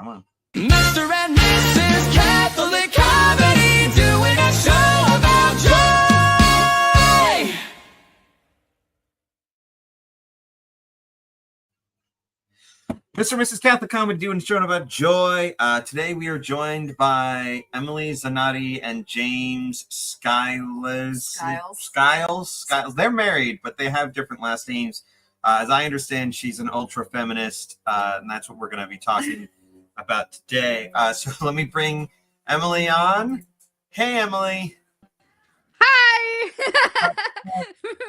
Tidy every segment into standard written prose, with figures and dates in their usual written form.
Come on. Mr. and Mrs. Catholic Comedy doing a show about joy. Mr. and Mrs. Catholic Comedy doing a show about joy. Today we are joined by Emily Zanottis and James Skiles. They're married, but they have different last names. As I understand, she's an ultra feminist, and that's what we're going to be talking about today. So let me bring Emily on. Hey, Emily. Hi.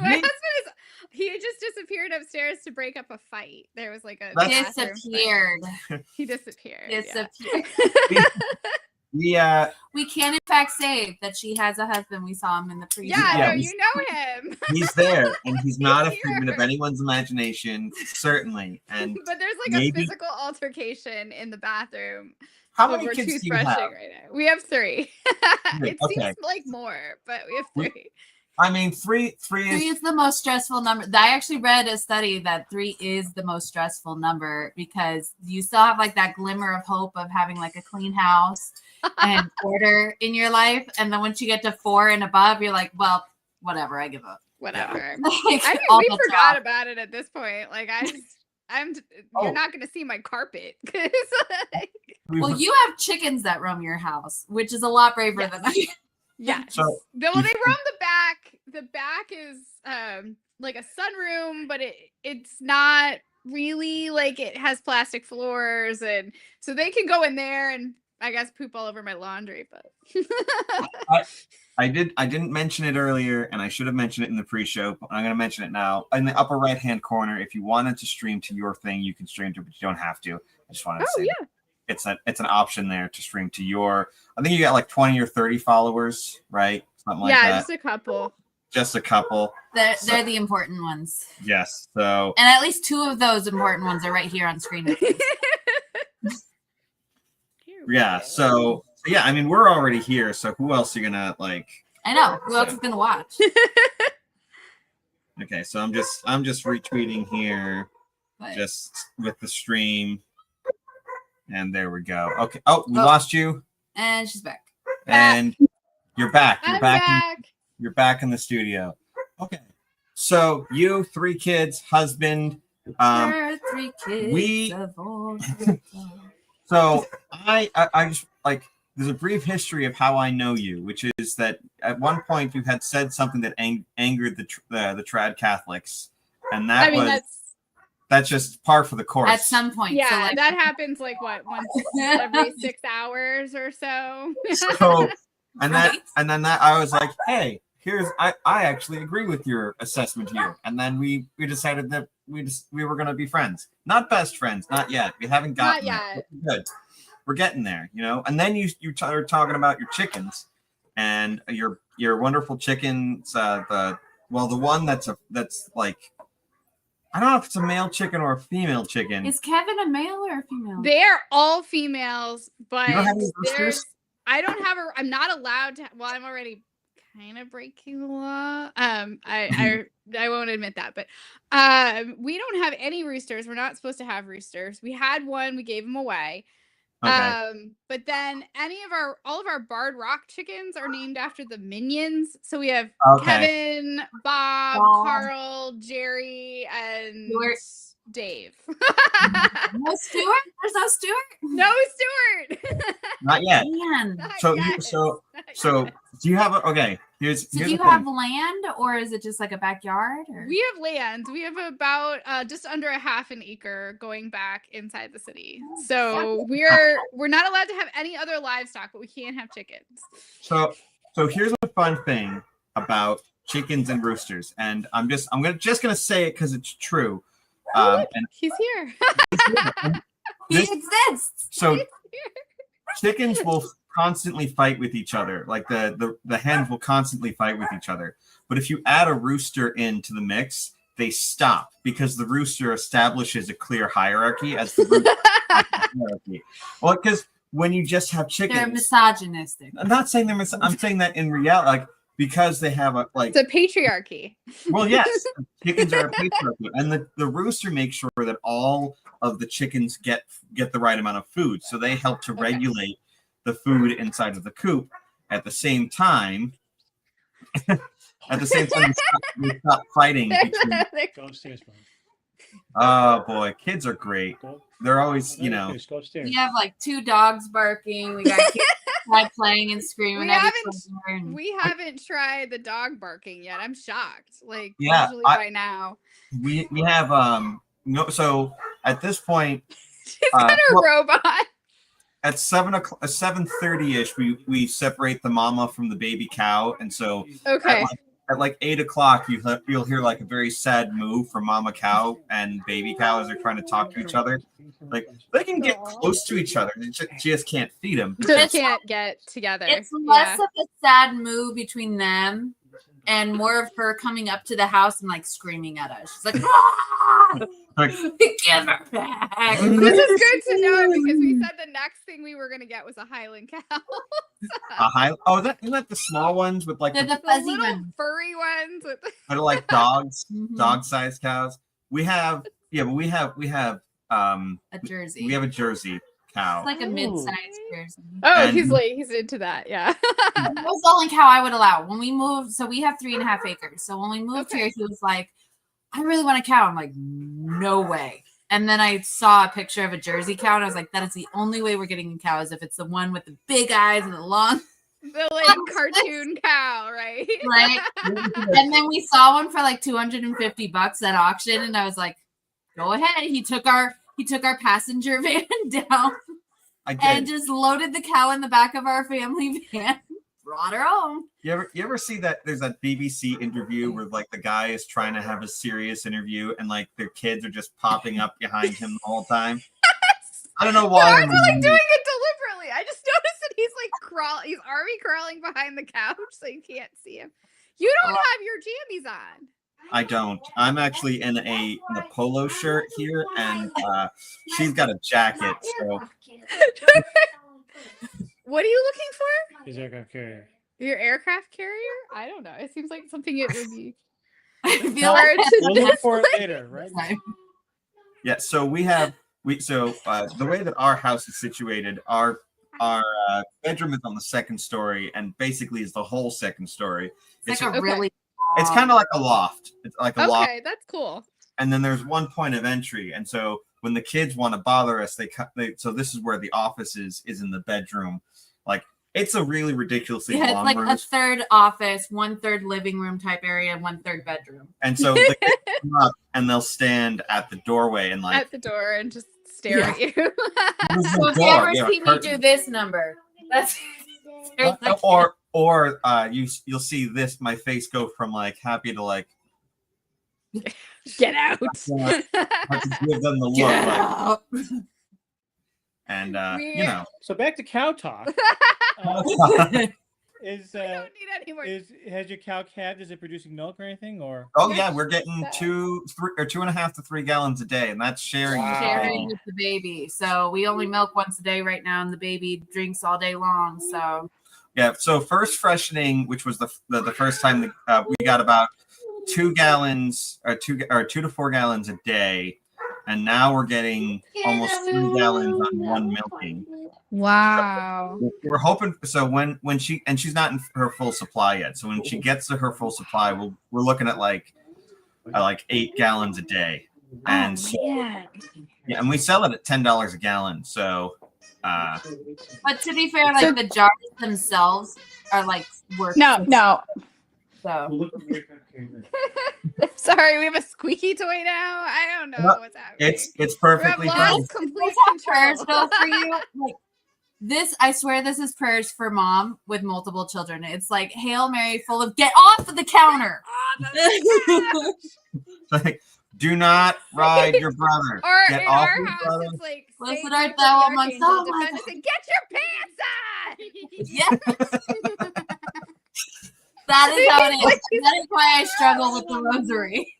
My husband he just disappeared upstairs to break up a fight. There was like a disappeared. He disappeared. Yeah. We can in fact say that she has a husband. We saw him in the pre-show. Yeah, no, you know him. He's there, and he's not a figment of anyone's imagination, certainly. And but there's like a physical altercation in the bathroom. How many kids do you have? Right now. We have 3. It seems like more, but we have 3. I mean, three is the most stressful number. I actually read a study that 3 is the most stressful number because you still have like that glimmer of hope of having like a clean house and order in your life. And then once you get to 4 and above, you're like, well, whatever, I give up. Whatever. Yeah. I mean, we forgot about it at this point. Like you're not going to see my carpet. Well, you have chickens that roam your house, which is a lot braver than I. Yeah. So they roam the back. The back is like a sunroom, but it's not really like it has plastic floors, and so they can go in there and I guess poop all over my laundry. But I didn't mention it earlier, and I should have mentioned it in the pre-show, but I'm going to mention it now. In the upper right-hand corner, if you wanted to stream to your thing, you can stream to, but you don't have to. I just wanted to say it's an option there to stream to your. I think you got like 20 or 30 followers, right? Something like that. Yeah, just a couple. Just a couple. They're the important ones. Yes. So. And at least 2 of those important ones are right here on screen. Yeah. So yeah, I mean, we're already here. So who else are you gonna like? I know. Who else is gonna watch? Okay, so I'm just retweeting here, just with the stream, and there we go. Okay. Oh, we lost you. And she's back. And you're back. You're I'm back. You're back in the studio. Okay. So you 3 kids, husband. 3 kids. So I just like there's a brief history of how I know you, which is that at one point you had said something that angered the trad Catholics, and that's just par for the course. At some point, yeah, so like, that happens like once every 6 hours or so. So and then I was like, hey, I actually agree with your assessment here, and then we decided that we were going to be friends, not best friends, not yet. We haven't gotten there. Good. We're getting there, you know. And then you are talking about your chickens and your wonderful chickens. The one that's like, I don't know if it's a male chicken or a female chicken. Is Kevin a male or a female? They're all females, but you don't have any roosters? I'm not allowed to. Well, I'm already kind of breaking the law. I won't admit that, but we don't have any roosters. We're not supposed to have roosters. We had one. We gave him away. Okay. But then all of our Barred Rock chickens are named after the Minions. So we have Kevin, Bob, Carl, Jerry, and Dave. No Stuart? There's no Stuart? No Stuart. Not yet. Man. So do you have here's do you have land, or is it just like a backyard? Or? We have land. We have about just under a half an acre going back inside the city. So we're not allowed to have any other livestock, but we can have chickens. So here's the fun thing about chickens and roosters, and I'm just gonna say it because it's true. And he's here. He exists. So chickens will constantly fight with each other. Like the hens will constantly fight with each other. But if you add a rooster into the mix, they stop because the rooster establishes a clear hierarchy as the rooster hierarchy. Well, because when you just have chickens, they're misogynistic. I'm not saying I'm saying that in reality. Like because they have a like. It's a patriarchy. Well, yes, chickens are a patriarchy, and the rooster makes sure that all of the chickens get the right amount of food, so they help to regulate the food inside of the coop. At the same time, we stop fighting. Go upstairs, bro. Oh boy, kids are great. They're always, Go upstairs. We have like 2 dogs barking. We got kids outside playing and screaming at each other. We haven't tried the dog barking yet. I'm shocked. Like usually by now. We have no. So at this point, She's got a robot. At 7:30 ish, we separate the mama from the baby cow, and so at like 8 o'clock, you'll hear like a very sad moo from mama cow and baby cow as they're trying to talk to each other. Like they can get close to each other, they just can't feed them. They can't get together. It's less of a sad moo between them and more of her coming up to the house and like screaming at us. She's like, give her back. This is good to know because we said the next thing we were gonna get was a Highland cow. Isn't that the small ones with like the fuzzy little ones. furry ones with that are like dogs, dog-sized cows. We have a Jersey. We have a Jersey cow. It's like a mid-sized Jersey. Oh, he's into that. Yeah. That was the only cow I would allow. When we moved, so we have 3.5 acres. So when we moved here, he was like, I really want a cow. I'm like, no way. And then I saw a picture of a Jersey cow, and I was like, that is the only way we're getting a cow is if it's the one with the big eyes and the long. The like cartoon cow, right? Right. And then we saw one for like $250 at auction, and I was like, go ahead. He took our passenger van down and just loaded the cow in the back of our family van, brought her home. You ever see that there's that BBC interview where like the guy is trying to have a serious interview and like their kids are just popping up behind him the whole time? I don't know why. Dogs are like doing it deliberately. I just noticed that he's like he's army crawling behind the couch so you can't see him. You don't have your jammies on. I don't. I'm actually in a polo shirt here, and she's got a jacket. So what are you looking for? His aircraft carrier. Your aircraft carrier? I don't know. It seems like something it would be. I feel like We'll look for it later, right? Yeah. So the way that our house is situated, our bedroom is on the second story, and basically is the whole second story. It's like a really. It's kind of like a loft. It's like a loft. Okay, that's cool. And then there's one point of entry, and so when the kids want to bother us, so this is where the office is in the bedroom. Like it's a really ridiculously long it's like room. a third office, 1/3 living room type area, 1/3 bedroom. And so the kids come up and they'll stand at the doorway and like at the door and just stare at you. So if you ever see me do this number, that's or you'll see this my face go from like happy to like get out. I just give them the look like, and So back to cow talk. Has your cow calved? Is it producing milk or anything? Or yeah, we're getting 2.5 to 3 gallons a day, and that's sharing. Sharing with the baby. So we only milk once a day right now, and the baby drinks all day long. So yeah. So first freshening, which was the first time we got about 2 gallons or 2 to 4 gallons a day, and now we're getting almost 3 gallons on one milking. Wow. We're hoping so when she's not in her full supply yet. So when she gets to her full supply, we're looking at like 8 gallons a day. And and we sell it at $10 a gallon. So but to be fair, like the jars themselves are like worth no. So sorry, we have a squeaky toy now. I don't know what's happening. It's perfectly fine. Complete prayers control. for you. Like this, I swear this is prayers for mom with multiple children. It's like Hail Mary full of get off of the counter. Like, do not ride your brother. Or get in off our your house, brother. it's like Blessed art thou amongst all my and get your pants on. Yes. That is how it is. That is why I struggle with the rosary.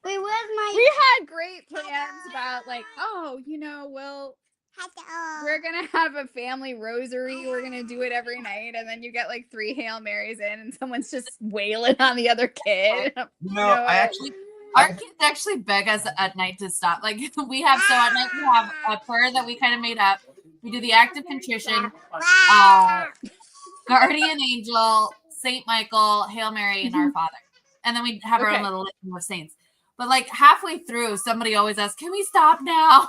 We had great plans about like, we'll we're gonna have a family rosary. We're gonna do it every night, and then you get like 3 Hail Marys in, and someone's just wailing on the other kid. Our kids actually beg us at night to stop. Like we have, so at night we have a prayer that we kind of made up. We do the act of contrition, guardian angel, Saint Michael, Hail Mary, and Our Father, and then we have our own little litany of saints. But like halfway through, somebody always asks, "Can we stop now?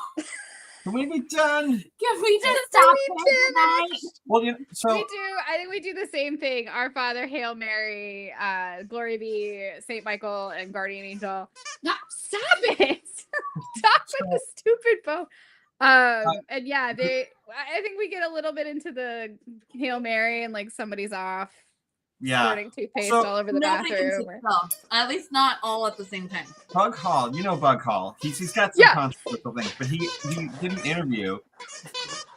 Can we be done? Can we just stop tonight?" Well, so we do. I think we do the same thing. Our Father, Hail Mary, Glory be Saint Michael, and Guardian Angel. No, stop it! Stop with the stupid bow. And yeah, I think we get a little bit into the Hail Mary, and like somebody's off. Squirting toothpaste all over the bathroom. At least not all at the same time. Bug Hall, Bug Hall. He's got some controversial things, but he did an interview,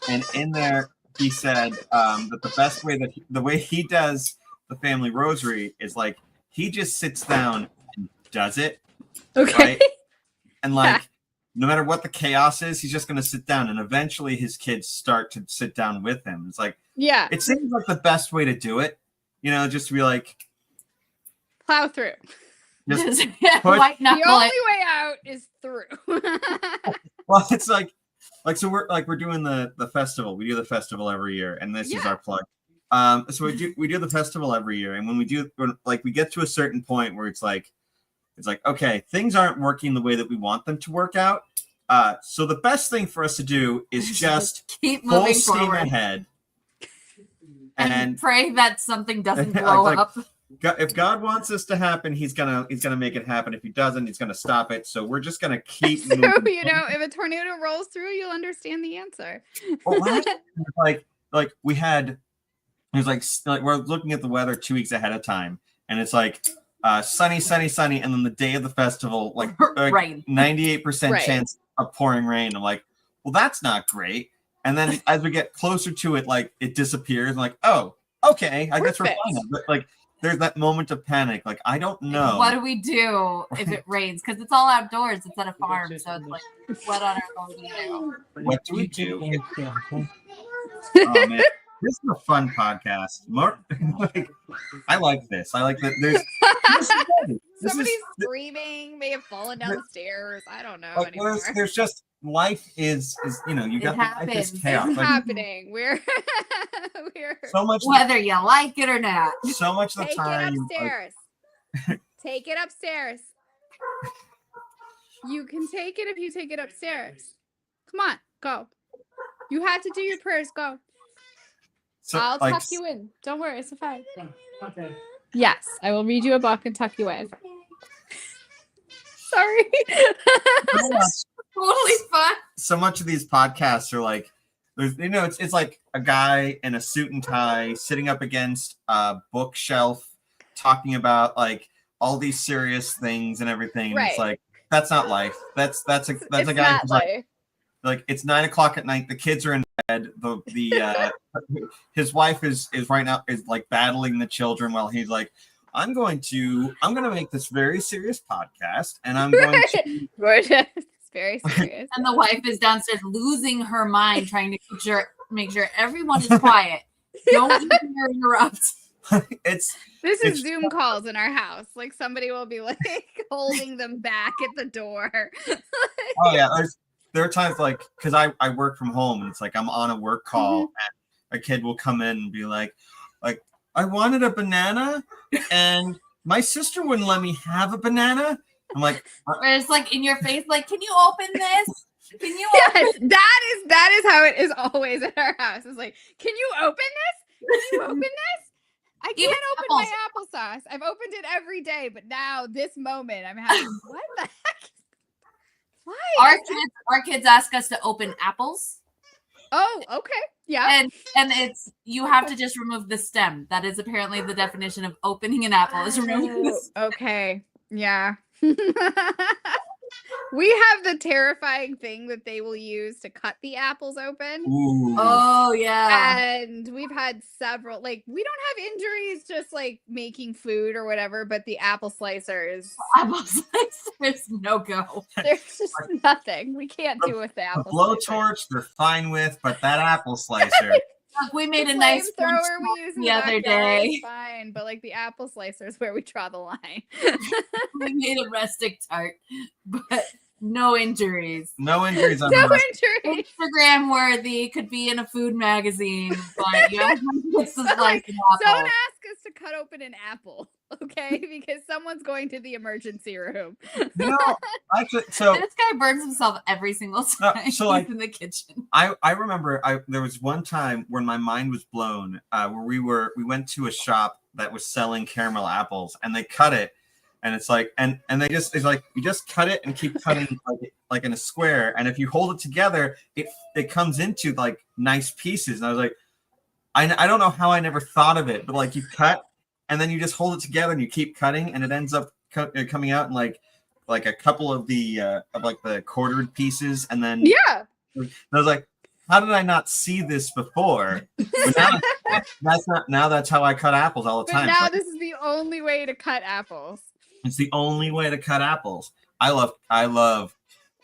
and in there he said that the way he does the family rosary is like he just sits down and does it. Okay. Right? And like no matter what the chaos is, he's just gonna sit down, and eventually his kids start to sit down with him. It's like it seems like the best way to do it. Just to be like, plow through. Just White knuckle the only way out is through. Well, it's like so we're doing the festival. We do the festival every year, and this is our plug. So we do the festival every year, and when we get to a certain point where it's like okay, things aren't working the way that we want them to work out. So the best thing for us to do is just keep full moving steam forward ahead. And pray that something doesn't blow up. If God wants this to happen, he's gonna make it happen. If he doesn't, he's gonna stop it. So we're just gonna keep moving. If a tornado rolls through, you'll understand the answer. Well, we had, it was like we're looking at the weather 2 weeks ahead of time, and it's like sunny, and then the day of the festival, like rain, 98% chance of pouring rain. I'm like, well, that's not great. And then as we get closer to it, like it disappears. I'm like, oh, okay, I guess we're fine. But like, there's that moment of panic. Like, I don't know. What do we do if it rains? Because it's all outdoors. It's at a farm, so it's like what on earth do we do? What do we do? Oh man, this is a fun podcast. I like this. I like that. Somebody's screaming. May have fallen down the stairs. I don't know anymore. There's just. Life is you got life is chaos. It's happening. We're so much whether you like it or not. So much of the time. Take it upstairs. Take it upstairs. You can take it if you take it upstairs. Come on, go. You have to do your prayers. Go. So, I'll tuck you in. Don't worry, it's fine. Okay. Yes, I will read you a book and tuck you in. Sorry. Totally fun. So much of these podcasts are like, there's it's like a guy in a suit and tie sitting up against a bookshelf talking about like all these serious things and everything. And it's like that's not life. That's a guy who's like it's 9 o'clock at night. The kids are in bed. His wife is right now is like battling the children while he's like, I'm going to make this very serious podcast, and I'm going to. It's very serious. And the wife is downstairs losing her mind, trying to make sure everyone is quiet. Don't even interrupt. This is Zoom calls in our house. Like somebody will be like holding them back at the door. Oh yeah, there are times like because I work from home, and it's like I'm on a work call, and a kid will come in and be like I wanted a banana, and my sister wouldn't let me have a banana. I'm like, where it's like in your face, like, can you open this? Can you? Yes, that is how it is always at our house. It's like, can you open this? Can you open this? I can't open my applesauce. I've opened it every day, but now this moment, I'm having what the heck? Why? Our kids ask us to open apples. Oh, okay. Yeah. And it's you have to just remove the stem. That is apparently the definition of opening an apple is removing the stem. Okay. Yeah. We have the terrifying thing that they will use to cut the apples open. Ooh. Oh yeah. And we've had several, like, we don't have injuries just like making food or whatever, but the apple slicers, Apple slicers, no go. there's just nothing. We can't do with the A apple slicer. blowtorch, they're fine with, but that apple slicer. Look, we made The a nice flamethrower we use in the other backyard is day. fine, but like the apple slicer is where we draw the line. We made a rustic tart, but no injuries. No injuries on No the injuries. Instagram worthy, could be in a food magazine, but yeah, this is like an Don't apple. ask us to cut open an apple, okay? Because someone's going to the emergency room. No, actually, so This guy burns himself every single time so, like, he's in the kitchen. I remember there was one time when my mind was blown, where we went to a shop that was selling caramel apples, and they cut it, and it's like and it's like you just cut it and keep cutting like in a square, and if you hold it together, it comes into like nice pieces. And I was like, I don't know how I never thought of it, but like you cut and then you just hold it together and you keep cutting, and it ends up coming out in like a couple of the of like the quartered pieces, and then Yeah. I was like, how did I not see this before? But now that's how I cut apples all the But time. now Like, this is the only way to cut apples. it's the only way to cut apples. I love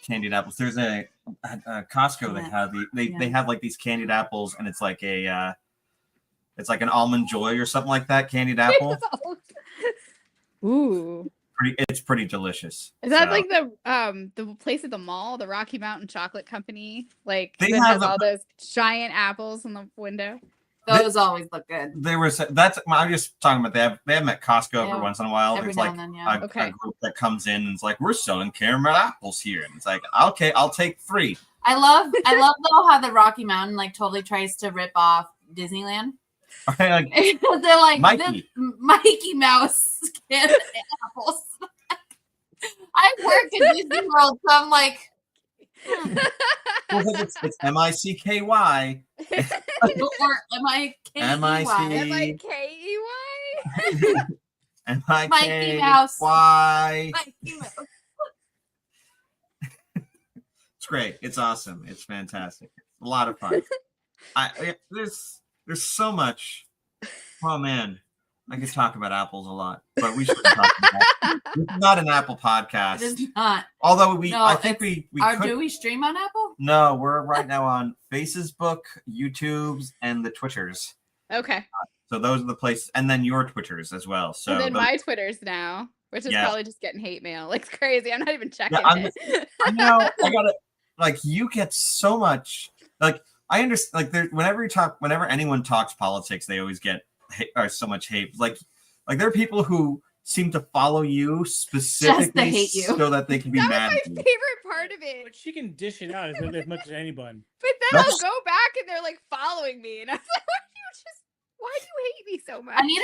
candied apples. There's a Costco. They have like these candied apples, and it's like it's like an almond joy or something like that. Candied apple. Ooh. It's pretty delicious. Is that So, like the place at the mall, the Rocky Mountain Chocolate Company? Like They that have has all those giant apples in the window. Those always look good. I'm just talking about they have them at Costco every Yeah, once in a while. every There's now like and then, yeah. a Okay. group that comes in and it's like, we're selling caramel apples here, and it's like, okay, I'll take 3. I love though how the Rocky Mountain like totally tries to rip off Disneyland. Like, They're like Mikey. Mikey Mouse can apples. I work at Disney World, so I'm like, well, it's MICKY. or am I MIC. MIKEY? Mikey Mouse. MIKY. Mikey Mouse. It's great. It's awesome. It's fantastic. It's a lot of fun. There's so much. Oh man, I could talk about apples a lot, but we shouldn't talk about that. This is not an Apple podcast. It is not. Although No, I think we could. Do we stream on Apple? No, we're right now on Facebook, YouTube's, and the Twitters. Okay. So those are the places, and then your Twitters as well. So And then those- my Twitter's now, which is Yeah. probably just getting hate mail. Like it's crazy. I'm not even checking it. I know. I gotta like. You get so much. Like I understand. Like whenever anyone talks politics, they always get so much hate. Like there are people who seem to follow you specifically hate you. so that they can be That mad was at my you. favorite part of it. But she can dish it out as much as anyone. But then That's- I'll go back and they're like following me, and I was like, why do you hate me so much? I need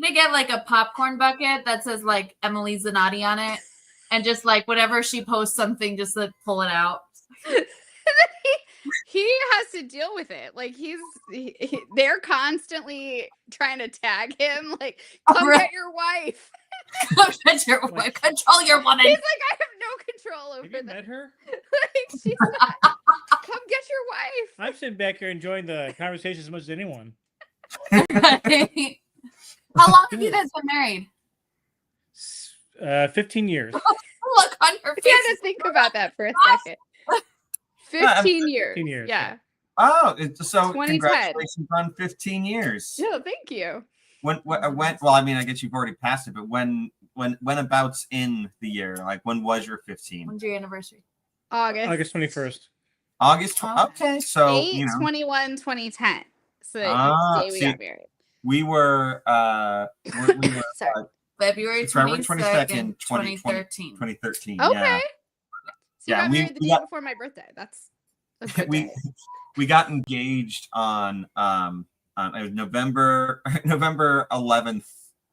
to get like a popcorn bucket that says like Emily Zanotti on it, and just like whenever she posts something, just like pull it out. he has to deal with it. Like they're constantly trying to tag him. Like, come Right. get your wife. Control your woman. He's like, I have no control Have over you that. met her? Like, she's not. Come get your wife. I'm sitting back here enjoying the conversation as much as anyone. How long have you guys been married? 15 years. Look on her If you had face. to think about that for a second. 15 years. 15 years, Yeah. Oh, so 2010. congratulations on 15 years. Yeah, thank you. When well, I mean, I guess you've already passed it, but when abouts in the year, like when was your 15? When's your anniversary? August 21st. August. Oh. Okay, so 8/21/2010. So the day we see, got married. we were Sorry. February February 22nd, 2013. 2013. Okay. Yeah. So Yeah, you got married the day got- before my birthday. That's a good we day. we got engaged on it was November 11th,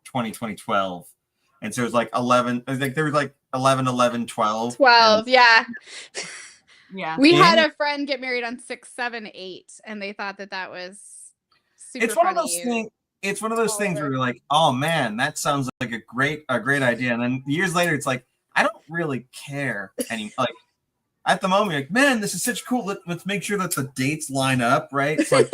2012. And so it was like 11, I think there was like 11, 12. 12, and- yeah. Yeah. We had Yeah. a friend get married on 6, 7, 8, and they thought that was super It's one of funny. those things. It's one of those things where Older. you're like, oh man, that sounds like a great idea. And then years later, it's like, I don't really care any like. At the moment, like, man, this is such cool. Let's make sure that the dates line up, right? So like,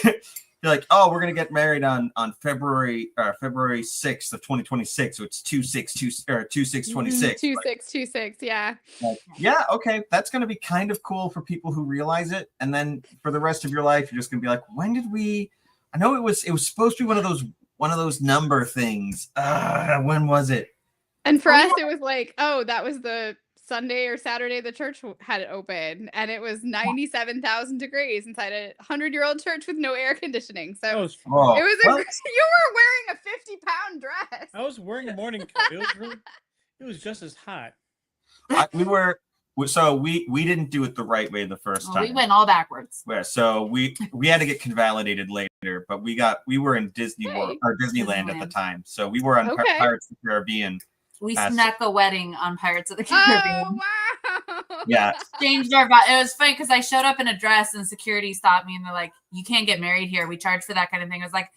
you're like, oh, we're gonna get married on February 6th of 2026. So it's 2/6/26. 2626, yeah. Like, yeah, okay, that's gonna be kind of cool for people who realize it, and then for the rest of your life, you're just gonna be like, when did we? I know it was supposed to be one of those number things. When was it? And for us, it was like, oh, that was the Sunday or Saturday the church had it open, and it was 97,000 degrees inside a 100-year-old church with no air conditioning. So That was it was well, you were wearing a 50-pound dress. I was wearing a morning coat. It was just as hot. we didn't do it the right way the first time. We went all backwards. So we had to get convalidated later, but we were in Disney World or Disneyland at the time. So we were on Okay. Pirates of the Caribbean. We snuck a wedding on Pirates of the Caribbean. Oh wow! Yeah. Changed our vibe. It was funny because I showed up in a dress and security stopped me and they're like, "You can't get married here. We charge for that kind of thing." I was like,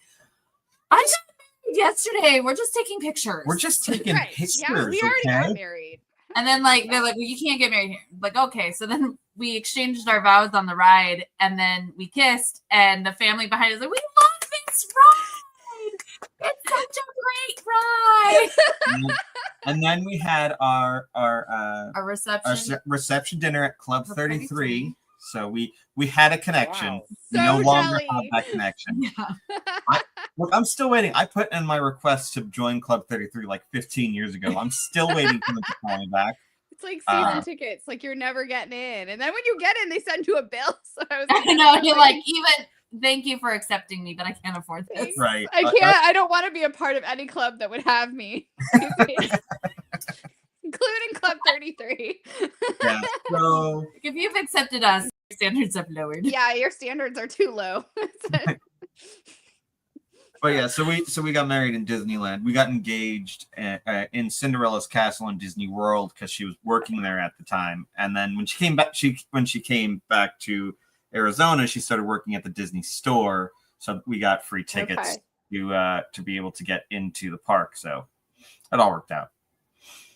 "I got married yesterday. We're just taking pictures. We're just taking Right. pictures. Yeah, we already got Okay. married. And then like they're like, "Well, you can't get married here." Like, okay. So then we exchanged our vows on the ride, and then we kissed. And the family behind us like, "We love this ride. It's such a great ride." And then we had our reception. dinner at Club Club 33. 33. So we had a connection. Wow. We So no longer jelly. have that connection. Yeah. Look, I'm still waiting. I put in my request to join Club 33 like 15 years ago. I'm still waiting for them to call me back. It's like season tickets. Like you're never getting in, and then when you get in, they send you a bill. So I was like, I know. You're like, even thank you for accepting me, but I can't afford this. Right. I can't. I don't want to be a part of any club that would have me, including Club 33. Yeah. So If you've accepted us, your standards have lowered. Yeah, your standards are too low. but yeah, so we got married in Disneyland. We got engaged in Cinderella's castle in Disney World because she was working there at the time. And then when she came back to Arizona, she started working at the Disney store. So we got free tickets to be able to get into the park. So it all worked out.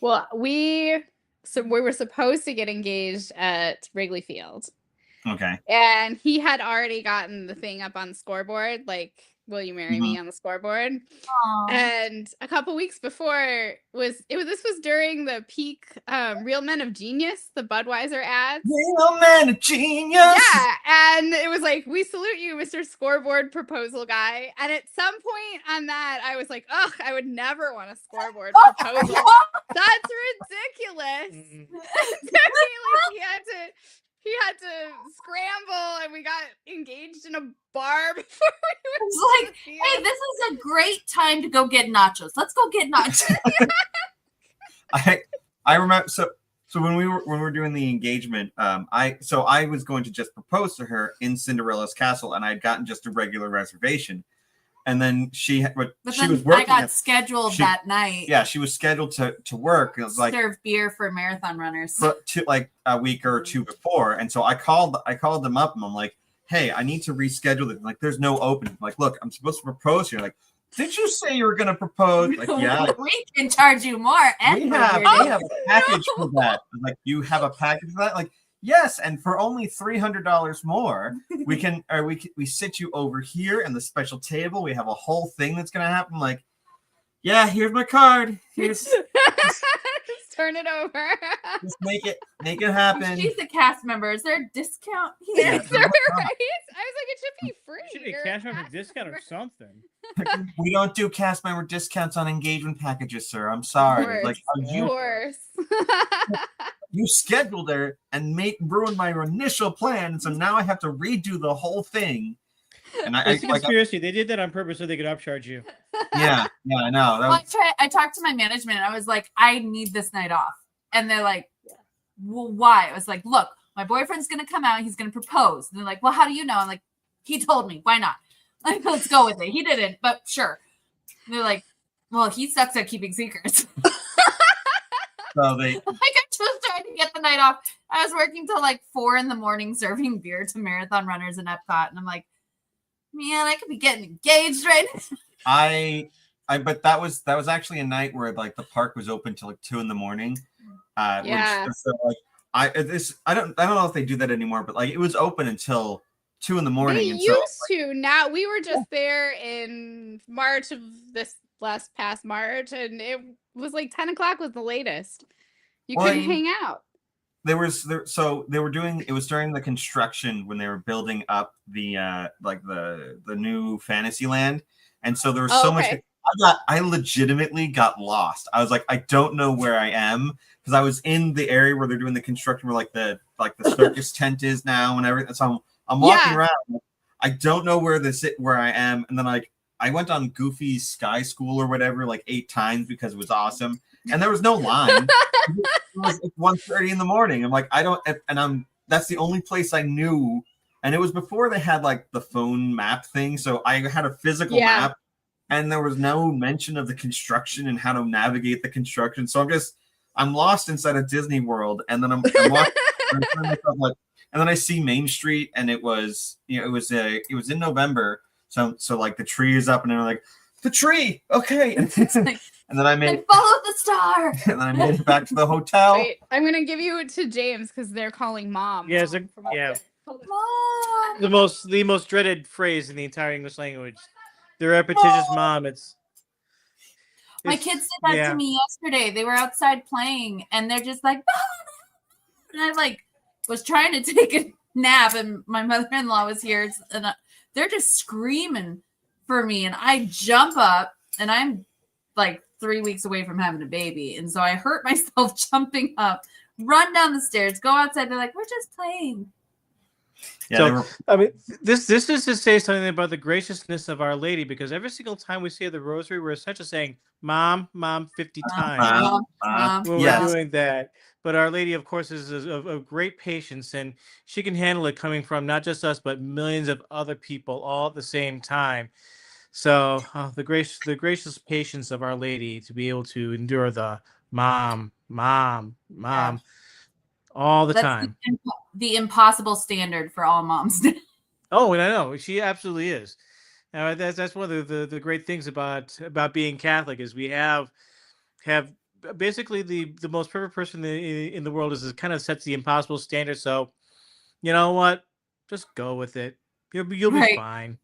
Well, we were supposed to get engaged at Wrigley Field. Okay. And he had already gotten the thing up on the scoreboard, like, will you marry me on the scoreboard? Aww. And a couple weeks before this was during the peak Real Men of Genius, the Budweiser ads. Real Man of Genius. Yeah, and it was like, we salute you, Mr. Scoreboard Proposal Guy. And at some point on that, I was like, ugh, I would never want a scoreboard proposal. That's ridiculous. Like, he had to scramble, and we got engaged in a bar before we went. It's like, hey, this is a great time to go get nachos. Let's go get nachos. I remember so when we were doing the engagement, I was going to just propose to her in Cinderella's castle, and I had gotten just a regular reservation. And then she was working. I got scheduled that night. Yeah, she was scheduled to work. It was like serve beer for marathon runners for like a week or two before. And so I called them up, and I'm like, "Hey, I need to reschedule it." Like, there's no opening. I'm like, look, I'm supposed to propose here. Like, did you say you were going to propose? Like, yeah. We can charge you more. We have a package for that. I'm like, you have a package for that? Like, yes, and for only $300 more, we sit you over here in the special table. We have a whole thing that's gonna happen. Like, yeah, here's my card. Here's just turn it over. just make it happen. She's a cast member. Is there a discount? Yeah, Yeah. right? I was like, it should be free. Should be You're a cash member discount or something. We don't do cast member discounts on engagement packages, sir. I'm sorry. Of Like, Of course. you scheduled her and ruined my initial plan, so now I have to redo the whole thing. And It's a conspiracy. They did that on purpose so they could upcharge you. yeah, I know. Well, I talked to my management and I was like, I need this night off. And they're like, well, why? I was like, look, my boyfriend's going to come out. He's going to propose. And they're like, well, how do you know? I'm like, he told me. Why not? Like, let's go with it. He didn't, but sure. And they're like, well, he sucks at keeping secrets. So they Like, I just tried to get the night off. I was working till like 4 a.m. serving beer to marathon runners in Epcot. And I'm like, man, I could be getting engaged right now. but that was actually a night where like the park was open till like 2 a.m. Yeah. Which, so like I don't know if they do that anymore, but like it was open until 2 a.m. They and used so to. Now we were just there in March of this past March, and it was like 10 o'clock was the latest. You Well, couldn't hang out. so they were doing it was during the construction when they were building up the like the new Fantasyland, and so there was so much. Okay. I legitimately got lost. I was like, I don't know where I am because I was in the area where they're doing the construction where like the circus tent is now and everything. So I'm walking Yeah. around. I don't know where I am, and then like I went on Goofy's Sky School or whatever like 8 times because it was awesome, and there was no line. It was like 1:30 in the morning. I'm like, I don't, and that's the only place I knew, and it was before they had like the phone map thing, so I had a physical map, and there was no mention of the construction and how to navigate the construction. So I'm lost inside of Disney World, and then I'm walking, and then I see Main Street, and it was it was in November, so like the tree is up, and I'm like, the tree, okay, and then I made follow the star, and then I made it back to the hotel. Wait, I'm gonna give you to James because they're calling mom. Yeah, Mom. the most dreaded phrase in the entire English language. The repetitious mom. My kids did that to me yesterday. They were outside playing, and they're just like, and I like was trying to take a nap, and my mother-in-law was here, and they're just screaming for me, and I jump up, and I'm like 3 weeks away from having a baby, and so I hurt myself jumping up, run down the stairs, go outside. They're like, we're just playing. Yeah, so, I mean, this is to say something about the graciousness of Our Lady, because every single time we say the rosary, we're essentially saying, Mom, 50 times. When we're doing that. But Our Lady, of course, is of great patience, and she can handle it coming from not just us, but millions of other people all at the same time. So the gracious patience of Our Lady to be able to endure the mom all the time. The impossible standard for all moms. Oh, and I know she absolutely is. Now that's one of the great things about being Catholic is we have basically the most perfect person in the world is kind of sets the impossible standard. So, you know what? Just go with it. You'll be fine.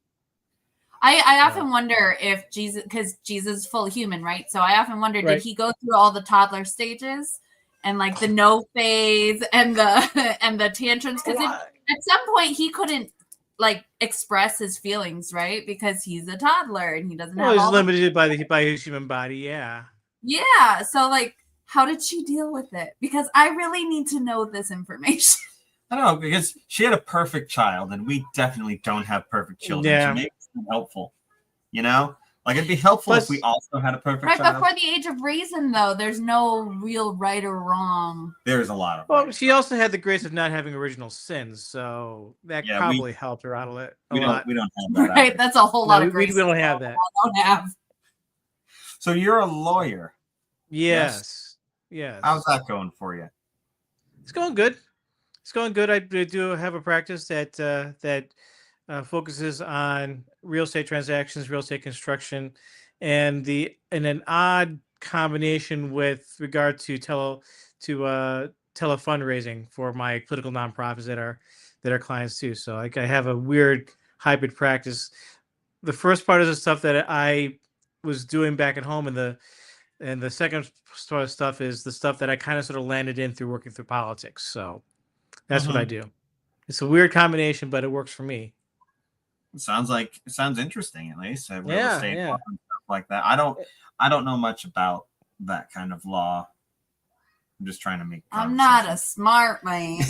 I often wonder if Jesus, because Jesus is full human, right? So I often wonder, did he go through all the toddler stages and like the no phase and the tantrums? Because at some point he couldn't like express his feelings, right? Because he's a toddler and he doesn't have. He's limited by his human body. Yeah. Yeah. So like, how did she deal with it? Because I really need to know this information. I don't know, because she had a perfect child, and we definitely don't have perfect children. Yeah. So maybe it's helpful, Like it'd be helpful if we also had a perfect child. Right, before the age of reason, though, there's no real right or wrong. There's a lot of. Well, she also had the grace of not having original sins, so that probably helped her out a lot. We don't have that. Right, either. That's a whole lot of grace. We don't have that. I don't have. So you're a lawyer. Yes. How's that going for you? It's going good. I do have a practice that focuses on real estate transactions, real estate construction, and an odd combination with regard to fundraising for my political nonprofits that are clients too. So like I have a weird hybrid practice. The first part is the stuff that I was doing back at home, and the second sort of stuff is the stuff that I kind of sort of landed in through working through politics. So that's what I do. It's a weird combination, but it works for me. It sounds interesting, at least. Real estate law and stuff like that. I don't know much about that kind of law. I'm just trying to make. I'm not a smart man.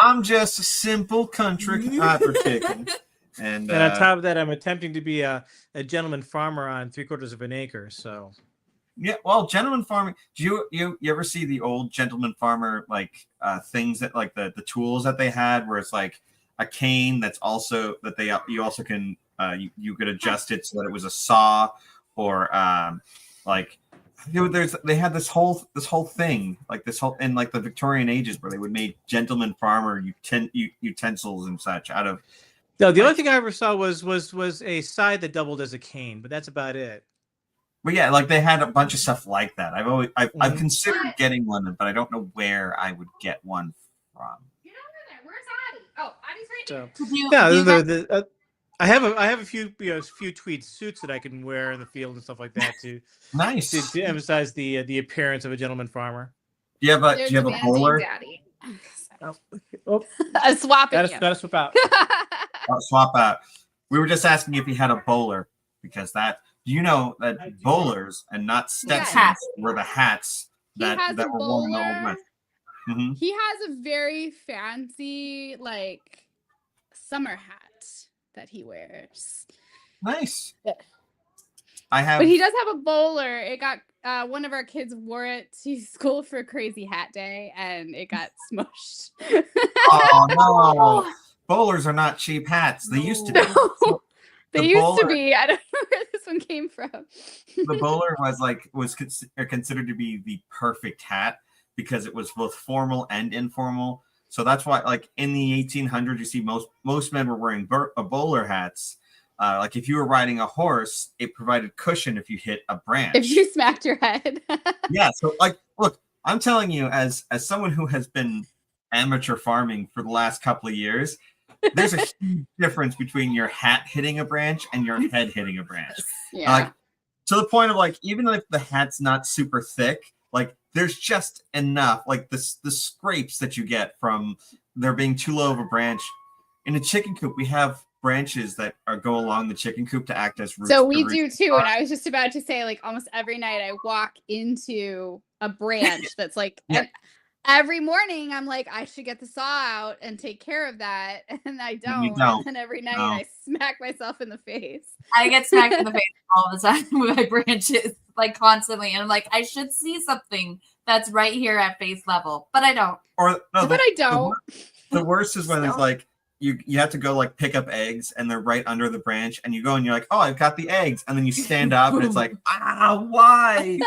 I'm just a simple country chicken. And on top of that, I'm attempting to be a gentleman farmer on 3/4 of an acre. So. Yeah, well, gentleman farming. Do you ever see the old gentleman farmer like things that like the tools that they had, where it's like a cane that's also that you also can you could adjust it so that it was a saw, or like they had this whole thing like this whole in like the Victorian ages where they would make gentleman farmer utensils and such out of No, the only thing I ever saw was a side that doubled as a cane, but that's about it. But yeah, like they had a bunch of stuff like that. I've considered getting one, but I don't know where I would get one from. Get over there. Where's Addie? Oh, Addie's right So, here. yeah, I have a few few tweed suits that I can wear in the field and stuff like that to nice to emphasize the appearance of a gentleman farmer. Do you have a bowler? Daddy. Oh, I'm swapping. Gotta swap out. Swap out. We were just asking if you had a bowler because that bowlers and not Stetsons were the hats that were worn in the Old West. Mm-hmm. He has a very fancy like summer hat that he wears. Nice. Yeah. But he does have a bowler. It got one of our kids wore it to school for Crazy Hat Day, and it got smushed. Oh no! Bowlers are not cheap hats. They used to be. No, they used to be. I don't know where this one came from. The bowler was considered to be the perfect hat because it was both formal and informal. So that's why, like in the 1800s, you see most men were wearing bowler hats. Like if you were riding a horse, it provided cushion if you hit a branch. If you smacked your head. Yeah. So like, look, I'm telling you, as someone who has been amateur farming for the last couple of years, there's a huge difference between your hat hitting a branch and your head hitting a branch. Yeah. Like to the point of like, even if the hat's not super thick, like there's just enough, like the scrapes that you get from there being too low of a branch. In a chicken coop, we have branches that go along the chicken coop to act as roots. So we do too. And I was just about to say, like, almost every night I walk into a branch that's like every morning I'm like, I should get the saw out and take care of that. And I don't. And then every night I smack myself in the face. I get smacked in the face all the time with my branches, like constantly. And I'm like, I should see something that's right here at face level, but I don't. But I don't. The worst is when it's like, you have to go like pick up eggs and they're right under the branch and you go and you're like, oh, I've got the eggs. And then you stand up and it's like, why?